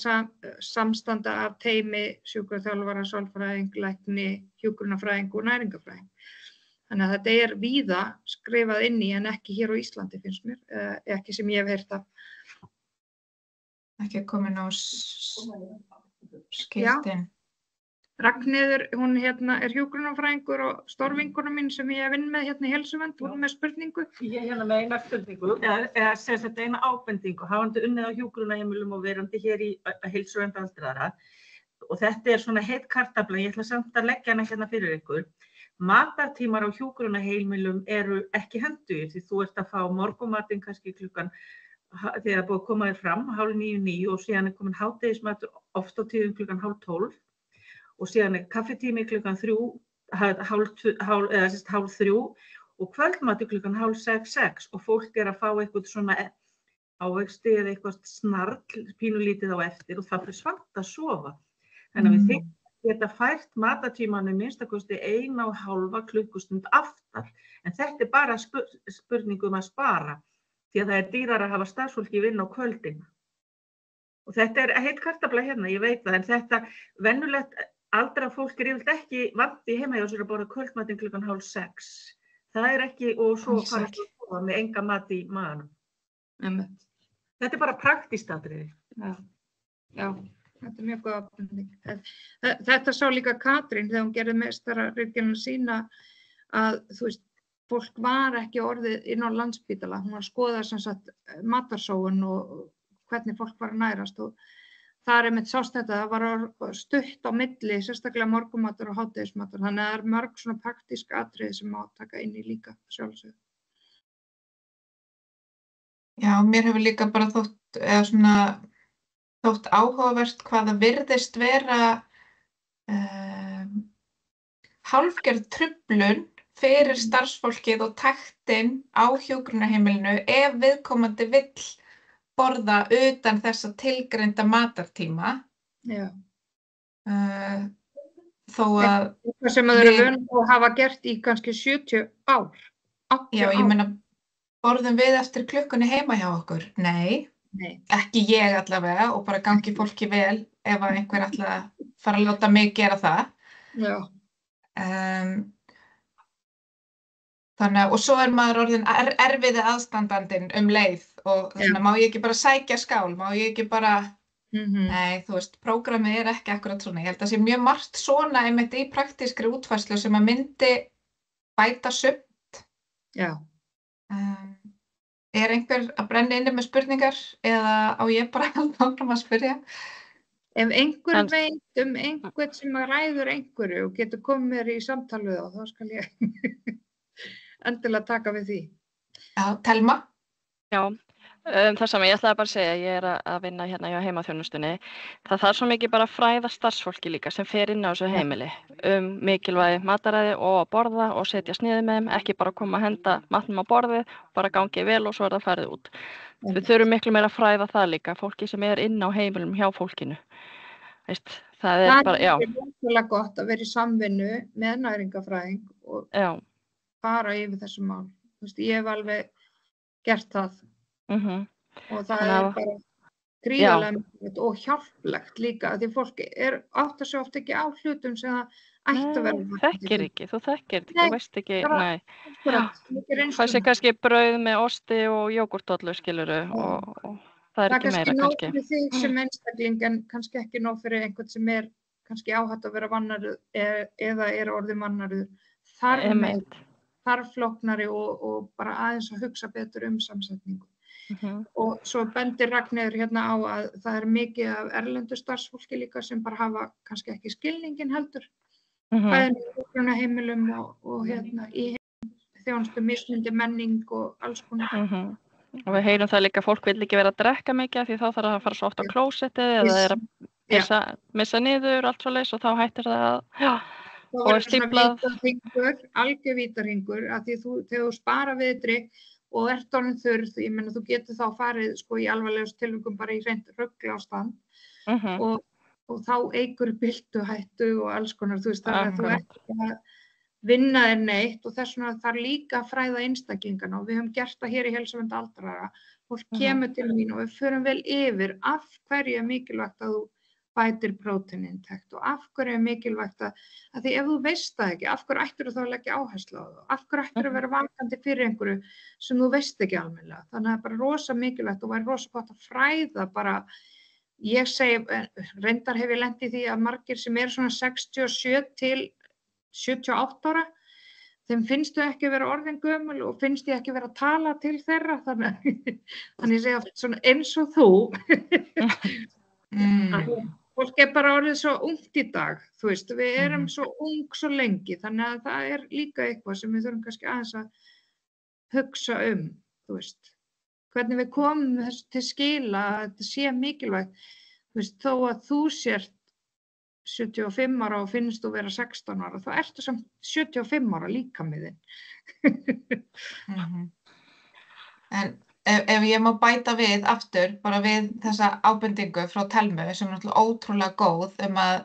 samstanda af teymi, sjúkraþjálfara, sálfræðing, lækni, hjúkrunarfræðing og næringarfræðing. Þannig að þetta er víða skrifað inn í en ekki hér á Íslandi, finnst mér, ekki sem ég hef heyrt af. Ekki komin á skildin. Ragnheiður, hún er hjúkrunarfræðingur og stórvinkona mín sem ég vinn með hérna í Heilsuvernd, hún með spurningu. Ég með eina spurningu, eða sem sagt eina ábendingu, hafandi unnið á hjúkrunarheimilum og verandi hér í Heilsuvernd aldraðra. Og þetta er svona heit kartafla, ég ætla samt að leggja hana hérna fyrir ykkur. Matartímar á hjúkrunarheimilum eru ekki hendugir því þú ert að fá morgunmatinn kannski klukkan þegar það er búið að koma þér fram 8:30 og síðan komin hádegismatur oft á tíðum klukkan 12:30 og síðan kaffitími klukkan 2:30 og kvöldmatur klukkan 5:30 og fólk að fá eitthvað svona ávexti eða eitthvað snarl pínulítið á eftir og það fyrir svart að sofa. Þannig að við geta fært matartímanum minnstakosti 1,5 klukkustund aftar, en þetta bara spurning að spara, því að það er dýrara að hafa starfsfólki í vinnu á kvöldin. Og þetta heit kartafla hérna, ég veit það, en þetta venjulegt aldrað fólk yfirleitt ekki vandi heima hjá sér að borða kvöldmatinn klukkan 5:30. Það ekki, og svo fara að sofa með enga mat í maganum. Þetta bara praktískt atriði. Já. Þetta mjög góð ábending. Þetta sá líka Katrín þegar hún gerði meistararitgerðina sína að fólk var ekki orðið inn á Landspítala. Hún var að skoða sem sagt matarsóun og hvernig fólk var að nærast og þar einmitt sást þetta, það var stutt á milli, sérstaklega morgunmatur og hádegismatur. Þannig að það er mörg svona praktísk atriði sem má taka inn í líka sjálfsögðu. Já, mér hefur líka bara þótt áhugavert hvað það virðist vera hálfgerð truflun fyrir starfsfólkið og taktinn á hjúkrunarheimilinu ef viðkomandi vill borða utan þessa tilgreinda matartíma. Já. Þó að eitthvað sem þau eru vön og hafa gert í kannski 70 ár. Já, ég meina, borðum við eftir klukkunni heima hjá okkur? Nei. Ekki ég allavega og bara gangi fólki vel ef að einhver ætla að fara að láta mig gera það. Já. Þannig að, og svo maður orðinn erfiði aðstandandinn leið og svona, má ég ekki bara sækja skál, má ég ekki bara, nei, þú veist, prógrammið ekki akkurat svona. Ég held að sé mjög margt svona einmitt í praktískri útfærslu sem að myndi bæta sumt. Já. Einhver að brenna inni með spurningar eða á ég bara að halda að spyrja? Ef einhver veit einhvern sem ræður einhverju og getur komið mér í samtal við þá skal ég endilega taka við því. Já, Telma? Já, það sem ég ætlaði bara að segja, ég að vinna hérna hjá heimaþjónustunni. Það þarf svo mikið bara að fræða starfsfólki líka sem fer inn á þessu heimili mikilvægi mataræði og að borða og setjast niður með þeim, ekki bara koma að henda matnum á borðið, bara gangi vel og svo það farið út. Við þurfum miklu meira að fræða það líka, fólki sem inn á heimilum hjá fólkinu. Veist, það bara, já. Það ótrúlega gott að vera í samvinnu með næringafræðing og fara yfir þessu mál. Þú veist, ég hef alveg gert það. Og það bara gríðarlega mikilvægt og hjálplegt líka því fólk áttar sig oft ekki á hlutum sem það ætti að vera. Þekkir ekki, þú þekkir ekki, þú veist ekki, nei. Það sé kannski brauð með osti og jógurtollu, skilurðu, og það ekki meira kannski. Það er kannski nóg fyrir þig sem einstakling en kannski ekki nóg fyrir einhvern sem kannski áhætt að vera vannarður eða orðið vannarður. Þar flóknari og bara aðeins að hugsa betur samsetningu. Og svo bendir Ragnheiður hérna á að það mikið af erlendu starfsfólki líka sem bara hafa kannski ekki skilningin heldur. Bæði með hjúkrunarheimilum og hérna í þjónustu mismundi menning og alls konar. Og við heyrum það líka að fólk vil ekki vera að drekka mikið því þá þarf það að fara svo oft á klósettið eða að missa niður allt svo leys og þá hættir það að Það var svona algjör vítarhingur að því þegar þú spara við drykk og ert orðin þurr, ég meina þú getur þá farið í alvarlegust tilvikum bara í hreint ruglástand og þá eykur byltuhættu og alls konar, þú veist þannig að þú ert ekki að vinna þér neitt og þess vegna þarf líka að fræða einstaklingana og við höfum gert það hér í Heilsuvernd aldraðra. Fólk kemur til mín og við förum vel yfir af hverju mikilvægt að þú bætir próteinintekt og af hverju mikilvægt að því ef þú veist það ekki, af hverju ættir þú þá að leggja áherslu á það, af hverju ættir að vera vakandi fyrir einhverju sem þú veist ekki almennilega. Þannig að það bara rosa mikilvægt og væri rosa gott að fræða bara, ég segi, reyndar hef ég lent í því að margir sem svona 67 til 78 ára, þeim finnst þau ekki vera orðin gömul og finnst ég ekki vera að tala til þeirra, þannig ég segi oft svona eins og þú. Fólk bara orðið svo ungt í dag, þú veist, við erum svo ung svo lengi, þannig að það líka eitthvað sem við þurfum kannski aðeins að hugsa þú veist, hvernig við komum þessu til skila, að þetta sé mikilvægt, þú veist, þó að þú sért 75 ára og finnst þú vera 16 ára, þá ertu samt 75 ára líka með þinn. En ef ég má bæta við aftur, bara við þessa ábendingu frá Telmu sem náttúrulega ótrúlega góð að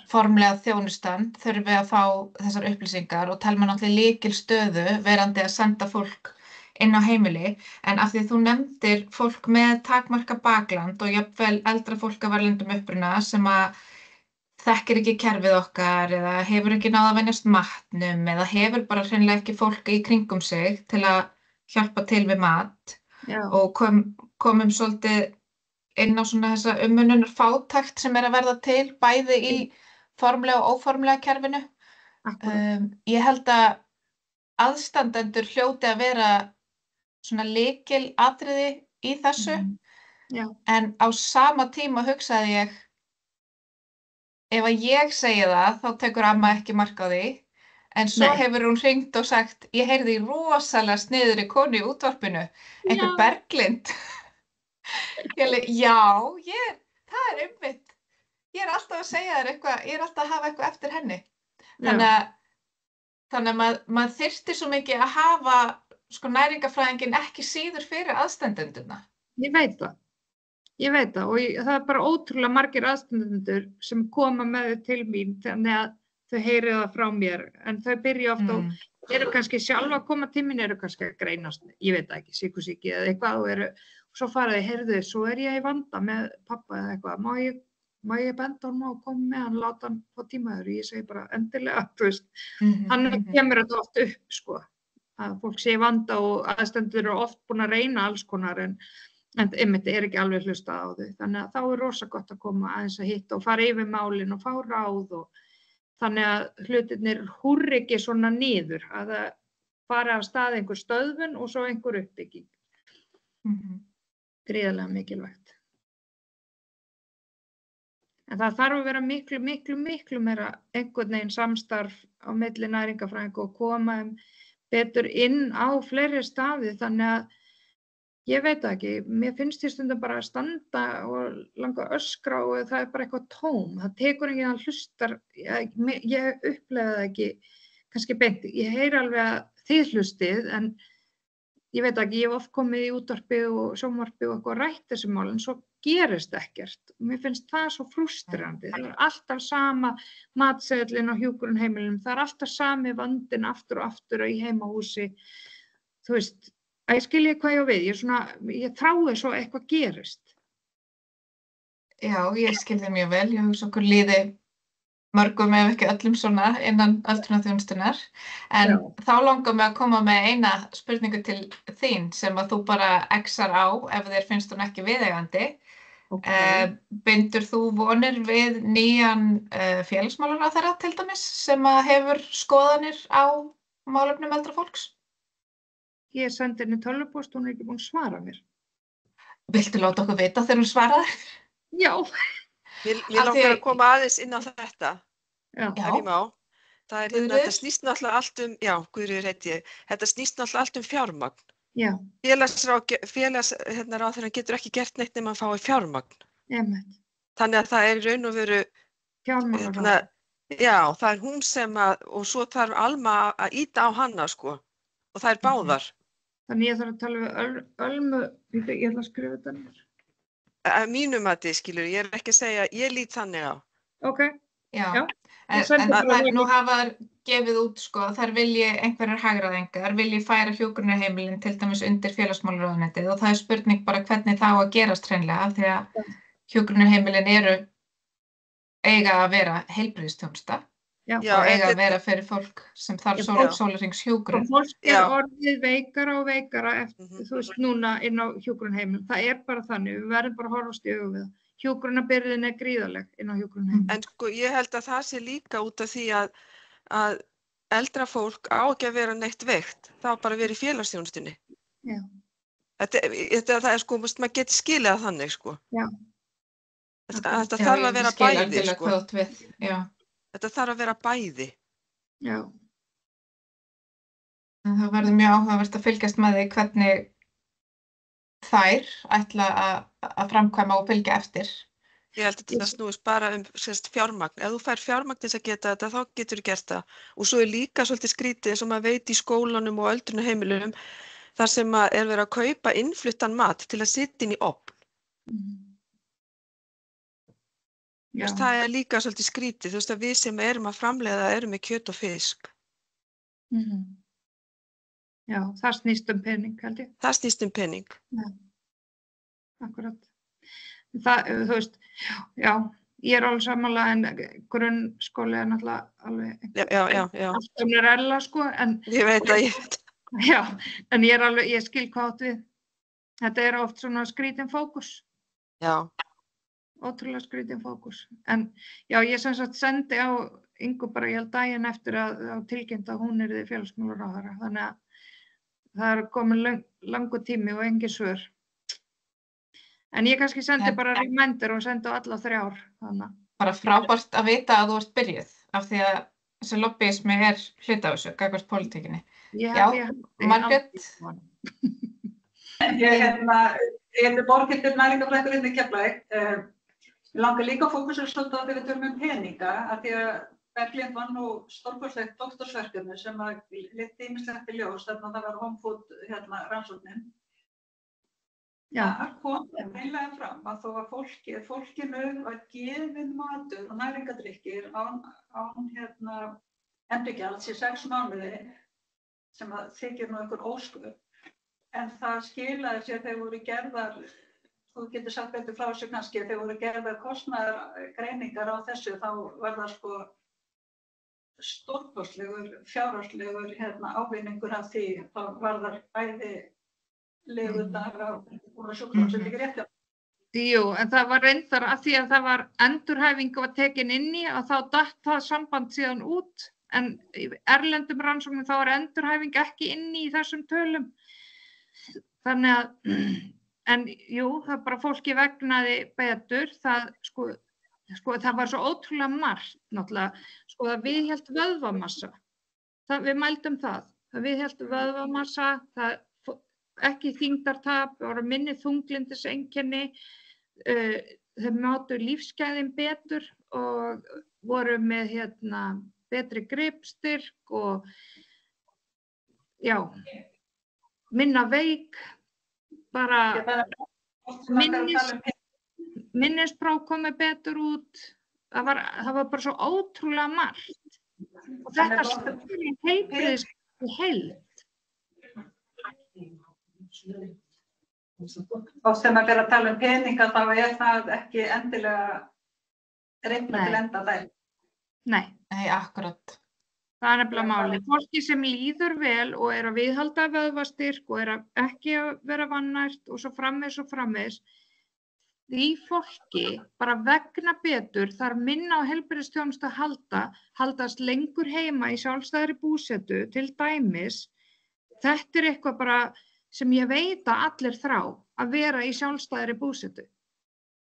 formlega þjónustan þurfi að fá þessar upplýsingar og Telma náttúrulega lykilstöðu verandi að senda fólk inn á heimili, en af því þú nefndir fólk með takmarka bakland og jafnvel eldra fólk af erlendum uppruna sem að þekkir ekki kerfið okkar eða hefur ekki náð að venjast matnum eða hefur bara hreinlega ekki fólk í kringum sig til að hjálpa til við mat. Og komum svolítið inn á svona þessa umönnunar fátækt sem að verða til bæði í formlega og óformlega kerfinu. Ég held að aðstandendur hljóti að vera svona lykilatriði í þessu, en á sama tíma hugsaði ég, ef að ég segi það, þá tekur amma ekki mark á því. En svo hefur hún hringt og sagt, ég heyrði í rosalega sniðri konu í útvarpinu, einhver Berglind. Já, það einmitt. Ég alltaf að segja þér eitthvað, ég alltaf að hafa eitthvað eftir henni. Þannig að maður þyrfti svo mikið að hafa næringarfræðingin ekki síður fyrir aðstandendurna. Ég veit það og það bara ótrúlega margir aðstandendur sem koma með þau til mín, þannig að þau heyri það frá mér, en þau byrja oft og eru kannski sjálf að koma til mín, eru kannski að greinast, ég veit það ekki, sykursýki eða eitthvað og svo fara þau, heyrðu, svo ég í vanda með pappa eða eitthvað, má ég má ég benda honum á að koma með hann, láta hann fá tímaður, ég segi bara endilega, þú veist, þannig kemur þetta oft upp, sko, að fólk sé í vanda og aðstendur eru oft búin að reyna alls konar en einmitt er ekki alveg hlustað á þau, þannig að þá er rosa gott að koma aðeins að hitta og fara yfir málin og fá ráð og þannig að hlutirnir húrri ekki svona niður, að það fara af stað einhver stöðvun og svo einhver uppbygging. Gríðarlega mikilvægt. En það þarf að vera miklu meira einhvern veginn samstarf á milli næringarfræðinga og koma betur inn á fleiri staði, þannig að ég veit það ekki, mér finnst ég stundum bara að standa og langa að öskra og það er bara eitthvað tóm, það tekur enginn að hlustar, ég upplega það ekki, kannski beint, ég heyri alveg að þið hlustið, en ég veit ekki, ég hef oft komið í útvarpi og sjónvarpi og eitthvað rætt þessi mál, en svo gerist ekkert. Mér finnst það svo frústrandi, það er alltaf sama matseðlinn á hjúkrunarheimilum, það er alltaf sami vandinn aftur og aftur í heimahúsi, þú veist, að ég skilji hvað ég á við, ég þrái svo eitthvað gerist. Já, ég skil þið mjög vel, ég hugsa okkur líði mörgum ef ekki öllum svona innan öldrunarþjónustunnar, en þá langar mig að koma með eina spurningu til þín sem að þú bara exar á ef þér finnst hún ekki viðeigandi. Bindur þú vonir við nýjan félagsmálaráðherra til dæmis sem að hefur skoðanir á málefnum eldra fólks? Ég sendi henni tölvupóst, hún er ekki búin að svara mér. Viltu láta okkur vita þegar hún svaraði? Já. Mér langar að koma aðeins inn á þetta, ef ég má. Það er þetta snýst náttúrulega allt já, Guðríður heiti ég, þetta snýst náttúrulega allt fjármagn. Já. Félagsráðherrann getur ekki gert neitt nema að fái fjármagn. Einmitt. Þannig að það er í raun og veru, fjármálaráðherra. Já, það er hún sem og svo þarf Alma að ýta á hana, sko, og það er báðar. Þannig ég þarf að tala við Ölmu, ég ætla að skrifa þetta niður. Að mínum að þið skilur, ég er ekki að segja, ég lít þannig á. Ok, já. En nú hafa gefið út, sko, þar vilji einhverjar hagræðingar, vilji færa hjúkrunarheimilin til dæmis undir félagsmálaráðuneytið og það er spurning bara hvernig það á að gerast hreinlega, af því að hjúkrunarheimilin eiga að vera heilbrigðisþjónusta. Og eiga að vera fyrir fólk sem þarf sólarhringshjúkrun. Og fólk er orðið veikara og veikara eftir, þú veist, núna inn á hjúkrunarheimilum. Það er bara þannig, við verðum bara að horfast í augu við það. Hjúkrunarbyrðin er gríðarleg inn á hjúkrunarheimilum. En sko, ég held að það sé líka út af því að eldra fólk á ekki að vera neitt veikt, það á bara að vera í félagsþjónustunni. Já. Það er sko, maður getur skilið að þannig, sko. Já. Þetta þarf að vera bæði, sko. Þetta þarf að vera bæði. Já. En það verður mjög áhugavert að fylgjast með því hvernig þær ætla að framkvæma og fylgja eftir. Ég held að þetta snúist bara fjármagn. Ef þú fær fjármagn til að geta þetta, þá getur þú gert það. Og svo er líka svolítið skrítið eins og maður veit í skólanum og öldrunarheimilum þar sem er verið að kaupa innfluttan mat til að setja inn í ofn. Það er líka svolítið skrítið, þú veist að við sem erum að framleiða erum með kjöt og fisk. Já, það snýst pening, held ég. Það snýst pening. Já, akkurat. Það, þú veist, já, ég er alveg sammála en grunnskóli er náttúrulega alveg alltaf rella, sko, en... Ég veit það, ég veit það. Já, en ég skil hvað átt við. Þetta er oft svona skrítin fókus. Já. Ótrúlega skrítin fókus. En já, ég sem sagt sendi á Ingu bara ég held daginn eftir að tilkynnt að hún yrði félagsmálaráðherra. Þannig að það er komin langur tími og engin svör. En ég kannski sendi bara reminder og sendi á alla 3 ár. Þannig. Bara frábært að vita að þú ert byrjuð af því að þessi lobbyismi er hluti af þessu, gagnvart pólitíkinni. Já, Margrét. Ég heiti Borghildur næringarfræðingur í Keflavík. Ég langar líka að fókusera svolítið á því við tölum peninga, af því að Berglind var nú stórkostlegt doktorsverkefni sem að leiddi ýmislegt í ljós, þarna það var home food rannsóknin. Það kom einlega fram að þó að fólkinu var gefinn matur og næringadrykkir án endurgjalds í 6 mánuði, sem að þykir nú einhver ósköp, en það skilaði sér þegar voru gerðar þú getur sagt betur frá þessu kannski, þegar voru gerðar kostnaðargreiningar á þessu, þá var það sko stórkostlegur, fjárhagslegur ávinningur af því, þá var það bæði legudaga og sjúkrahús, þetta ekki rétt hjá? Jú, en það var reyndar að því að það var endurhæfing var tekin inn í að þá datt það samband síðan út, en í erlendum rannsóknum þá var endurhæfing ekki inn í þessum tölum. Þannig að, en jú, það bara fólki vegnaði betur, það sko það var svo ótrúlega margt, náttúrulega, sko það viðhélt vöðvamassa, við mældum það viðhélt vöðvamassa, það ekki þyngdartap, voru minni þunglyndiseinkenni, þeir mátu lífsgæðin betur og voru með betri gripstyrk og já, minna veik, bara minnispróf komið betur út, það var bara svo ótrúlega margt og þetta spilir heilbrigðis í heild. Og þegar maður fer að tala peninga þá það ekki endilega reikna til enda þær. Nei, akkurat. Það nefnilega máli. Fólki sem líður vel og að viðhalda vöðvastyrk og ekki að vera vannært og svo framvegis, því fólki bara vegna betur þarf minna á heilbrigðisþjónustu að haldast lengur heima í sjálfstæðri búsetu til dæmis. Þetta eitthvað bara sem ég veit að allir þrá að vera í sjálfstæðri búsetu.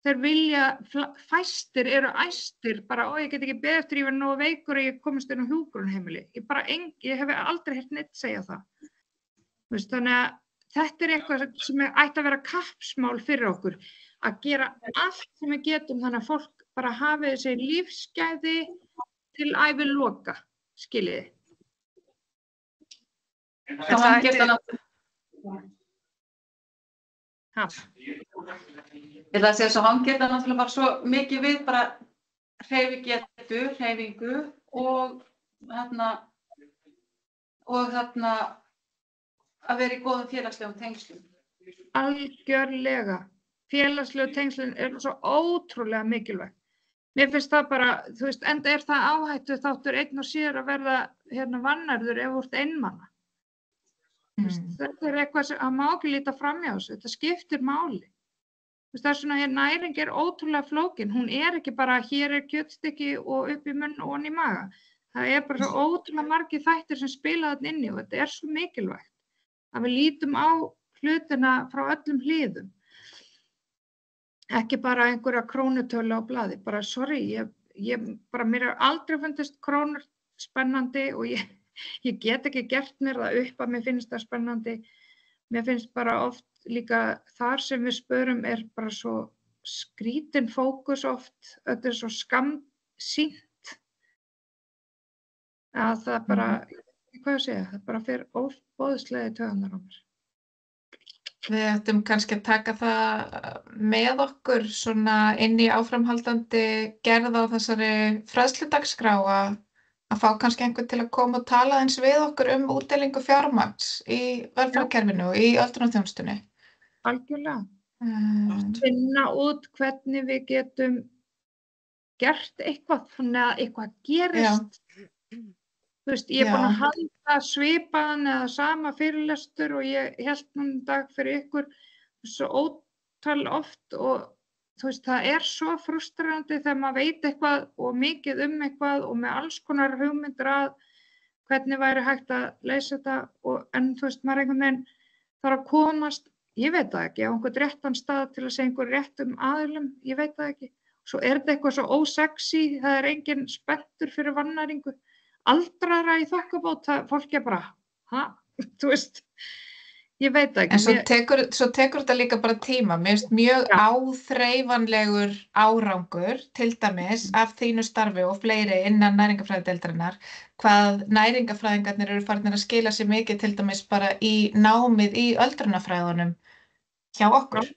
Þeir vilja, fæstir eru æstir, bara ég get ekki beðið eftir ég verið nógu veikur og ég komist inn á hjúkrunarheimili. Ég hef aldrei heyrt neitt segja það. Þannig að þetta eitthvað sem ætti að vera kappsmál fyrir okkur, að gera allt sem við getum þannig að fólk bara hafi þessi lífsgæði til æviloka, skiljiði. Þá hann geta Ég ætla að segja svo hann geta náttúrulega bara svo mikið við bara hreyfingu og að vera í góðum félagslegum tengslum. Algjörlega. Félagslegu tengslin svo ótrúlega mikilvægt. Mér finnst það bara, enda það áhættu þáttur einn og sér að verða vannærður ef þú ert einmana. Þetta eitthvað sem má ekki líta fram hjá þessu, þetta skiptir máli. Það svona næring ótrúlega flókin, hún ekki bara hér kjötstykki og upp í munn og ofan í maga. Það bara svo ótrúlega margir þættir sem spila þarna inni og þetta svo mikilvægt. Að við lítum á hlutina frá öllum hliðum. Ekki bara einhverja krónutölu á blaði, bara sorry, mér aldrei fundist krónur spennandi og ég get ekki gert mér það upp að mér finnst það spennandi. Mér finnst bara oft líka þar sem við spörum bara svo skrítin fókus oft, þetta svo skammsýnt að það bara, hvað ég segja, það bara fer óboðslega í taugarnar á mér. Við ættum kannski að taka það með okkur svona inn í áframhaldandi gerð á þessari fræðsludagskrá að fá kannski einhvern til að koma og tala eins við okkur útdeilingu fjármagns í velferðarkerfinu og í öldrunarþjónustunni. Algjörlega. Finna út hvernig við getum gert eitthvað, þannig að eitthvað gerist. Ég búin að halda svipaðan eða sama fyrirlestur og ég hélt núna dag fyrir ykkur svo ótal oft og það svo frustrerandi þegar maður veit eitthvað og mikið eitthvað og með alls konar hugmyndir að hvernig væri hægt að leysa þetta en maður einhvern veginn þarf að komast, ég veit það ekki, á einhvern réttan stað til að segja einhver réttum aðilum, ég veit það ekki. Svo þetta eitthvað svo ósexy, það enginn spenntur fyrir vannæringu. Aldraðra í þokkabót, fólk bara, ég veit ekki. En svo tekur þetta líka bara tíma. Mér finnst mjög áþreifanlegur árangur, til dæmis, af þínu starfi og fleiri innan næringarfræðideildarinnar, hvað næringarfræðingarnir eru farnir að skila sér mikið, til dæmis bara í námið í öldrunarfræðunum hjá okkur.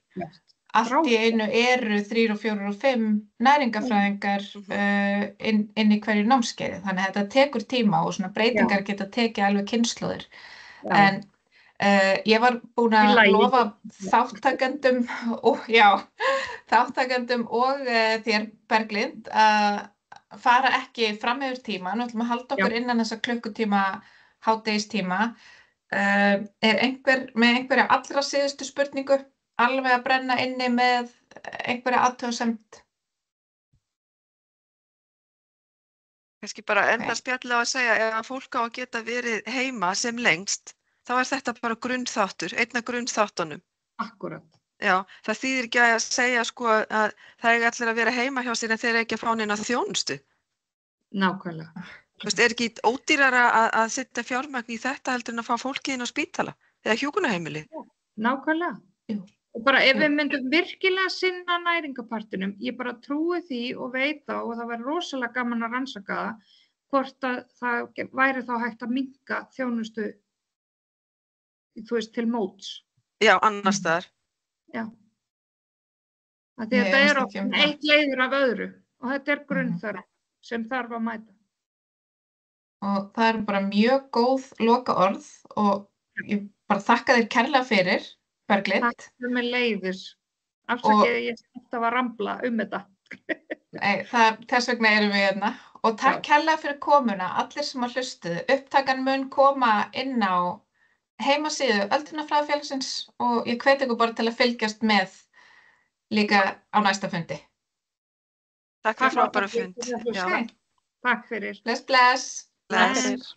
Allt í einu eru 3 og 4 og 5 næringarfræðingar inn í hverju námskeiði. Þannig að þetta tekur tíma og svona breytingar geta tekið alveg kynslóðir. En Ég var búin Í að lagi. lofa þáttakendum og þér Berglind að fara ekki fram yfir tíma. Nú ætlum að halda okkur innan þessa klukkutíma hádegistíma. Einhver með einhverja allra síðustu spurningu alveg að brenna inni með einhverja athugasemd? Kannski bara enda spjallið á að segja ef fólk á að geta verið heima sem lengst, þá þetta bara grunnþáttur, einn af grunnþáttunum. Akkúrat. Já, það þýðir ekki að segja sko að það eiga allir að vera heima hjá sér en þeir ekki að fá neina þjónustu. Nákvæmlega. Ekki ódýrara að setja fjármagn í þetta heldur en að fá fólki inn á spítala eða hjúkrunarheimili? Nákvæmlega. Og bara ef við myndum virkilega sinna næringarpartinum, ég bara trúi því og veit á og það væri rosalega gaman að rannsaka það, hvort að það væri þá hægt að minnka þjónustu, til móts. Já, annars staðar. Já. Þetta oft eitt leiður af öðru og þetta grunnþörf sem þarf að mæta. Og það bara mjög góð lokaorð og ég bara þakka þér kærlega fyrir, Berglind. Takk fyrir mig leiðis. Afsakið ég að rambla þetta. Nei, þess vegna erum við hérna. Og takk kærlega fyrir komuna, allir sem að hlustuðu. Upptakan mun koma inn á heimasíðu Öldrunarfræðifélagsins og ég hvet ykkur bara til að fylgjast með líka á næsta fundi. Takk fyrir frábæra fund. Takk fyrir. Bless, bless. Bless.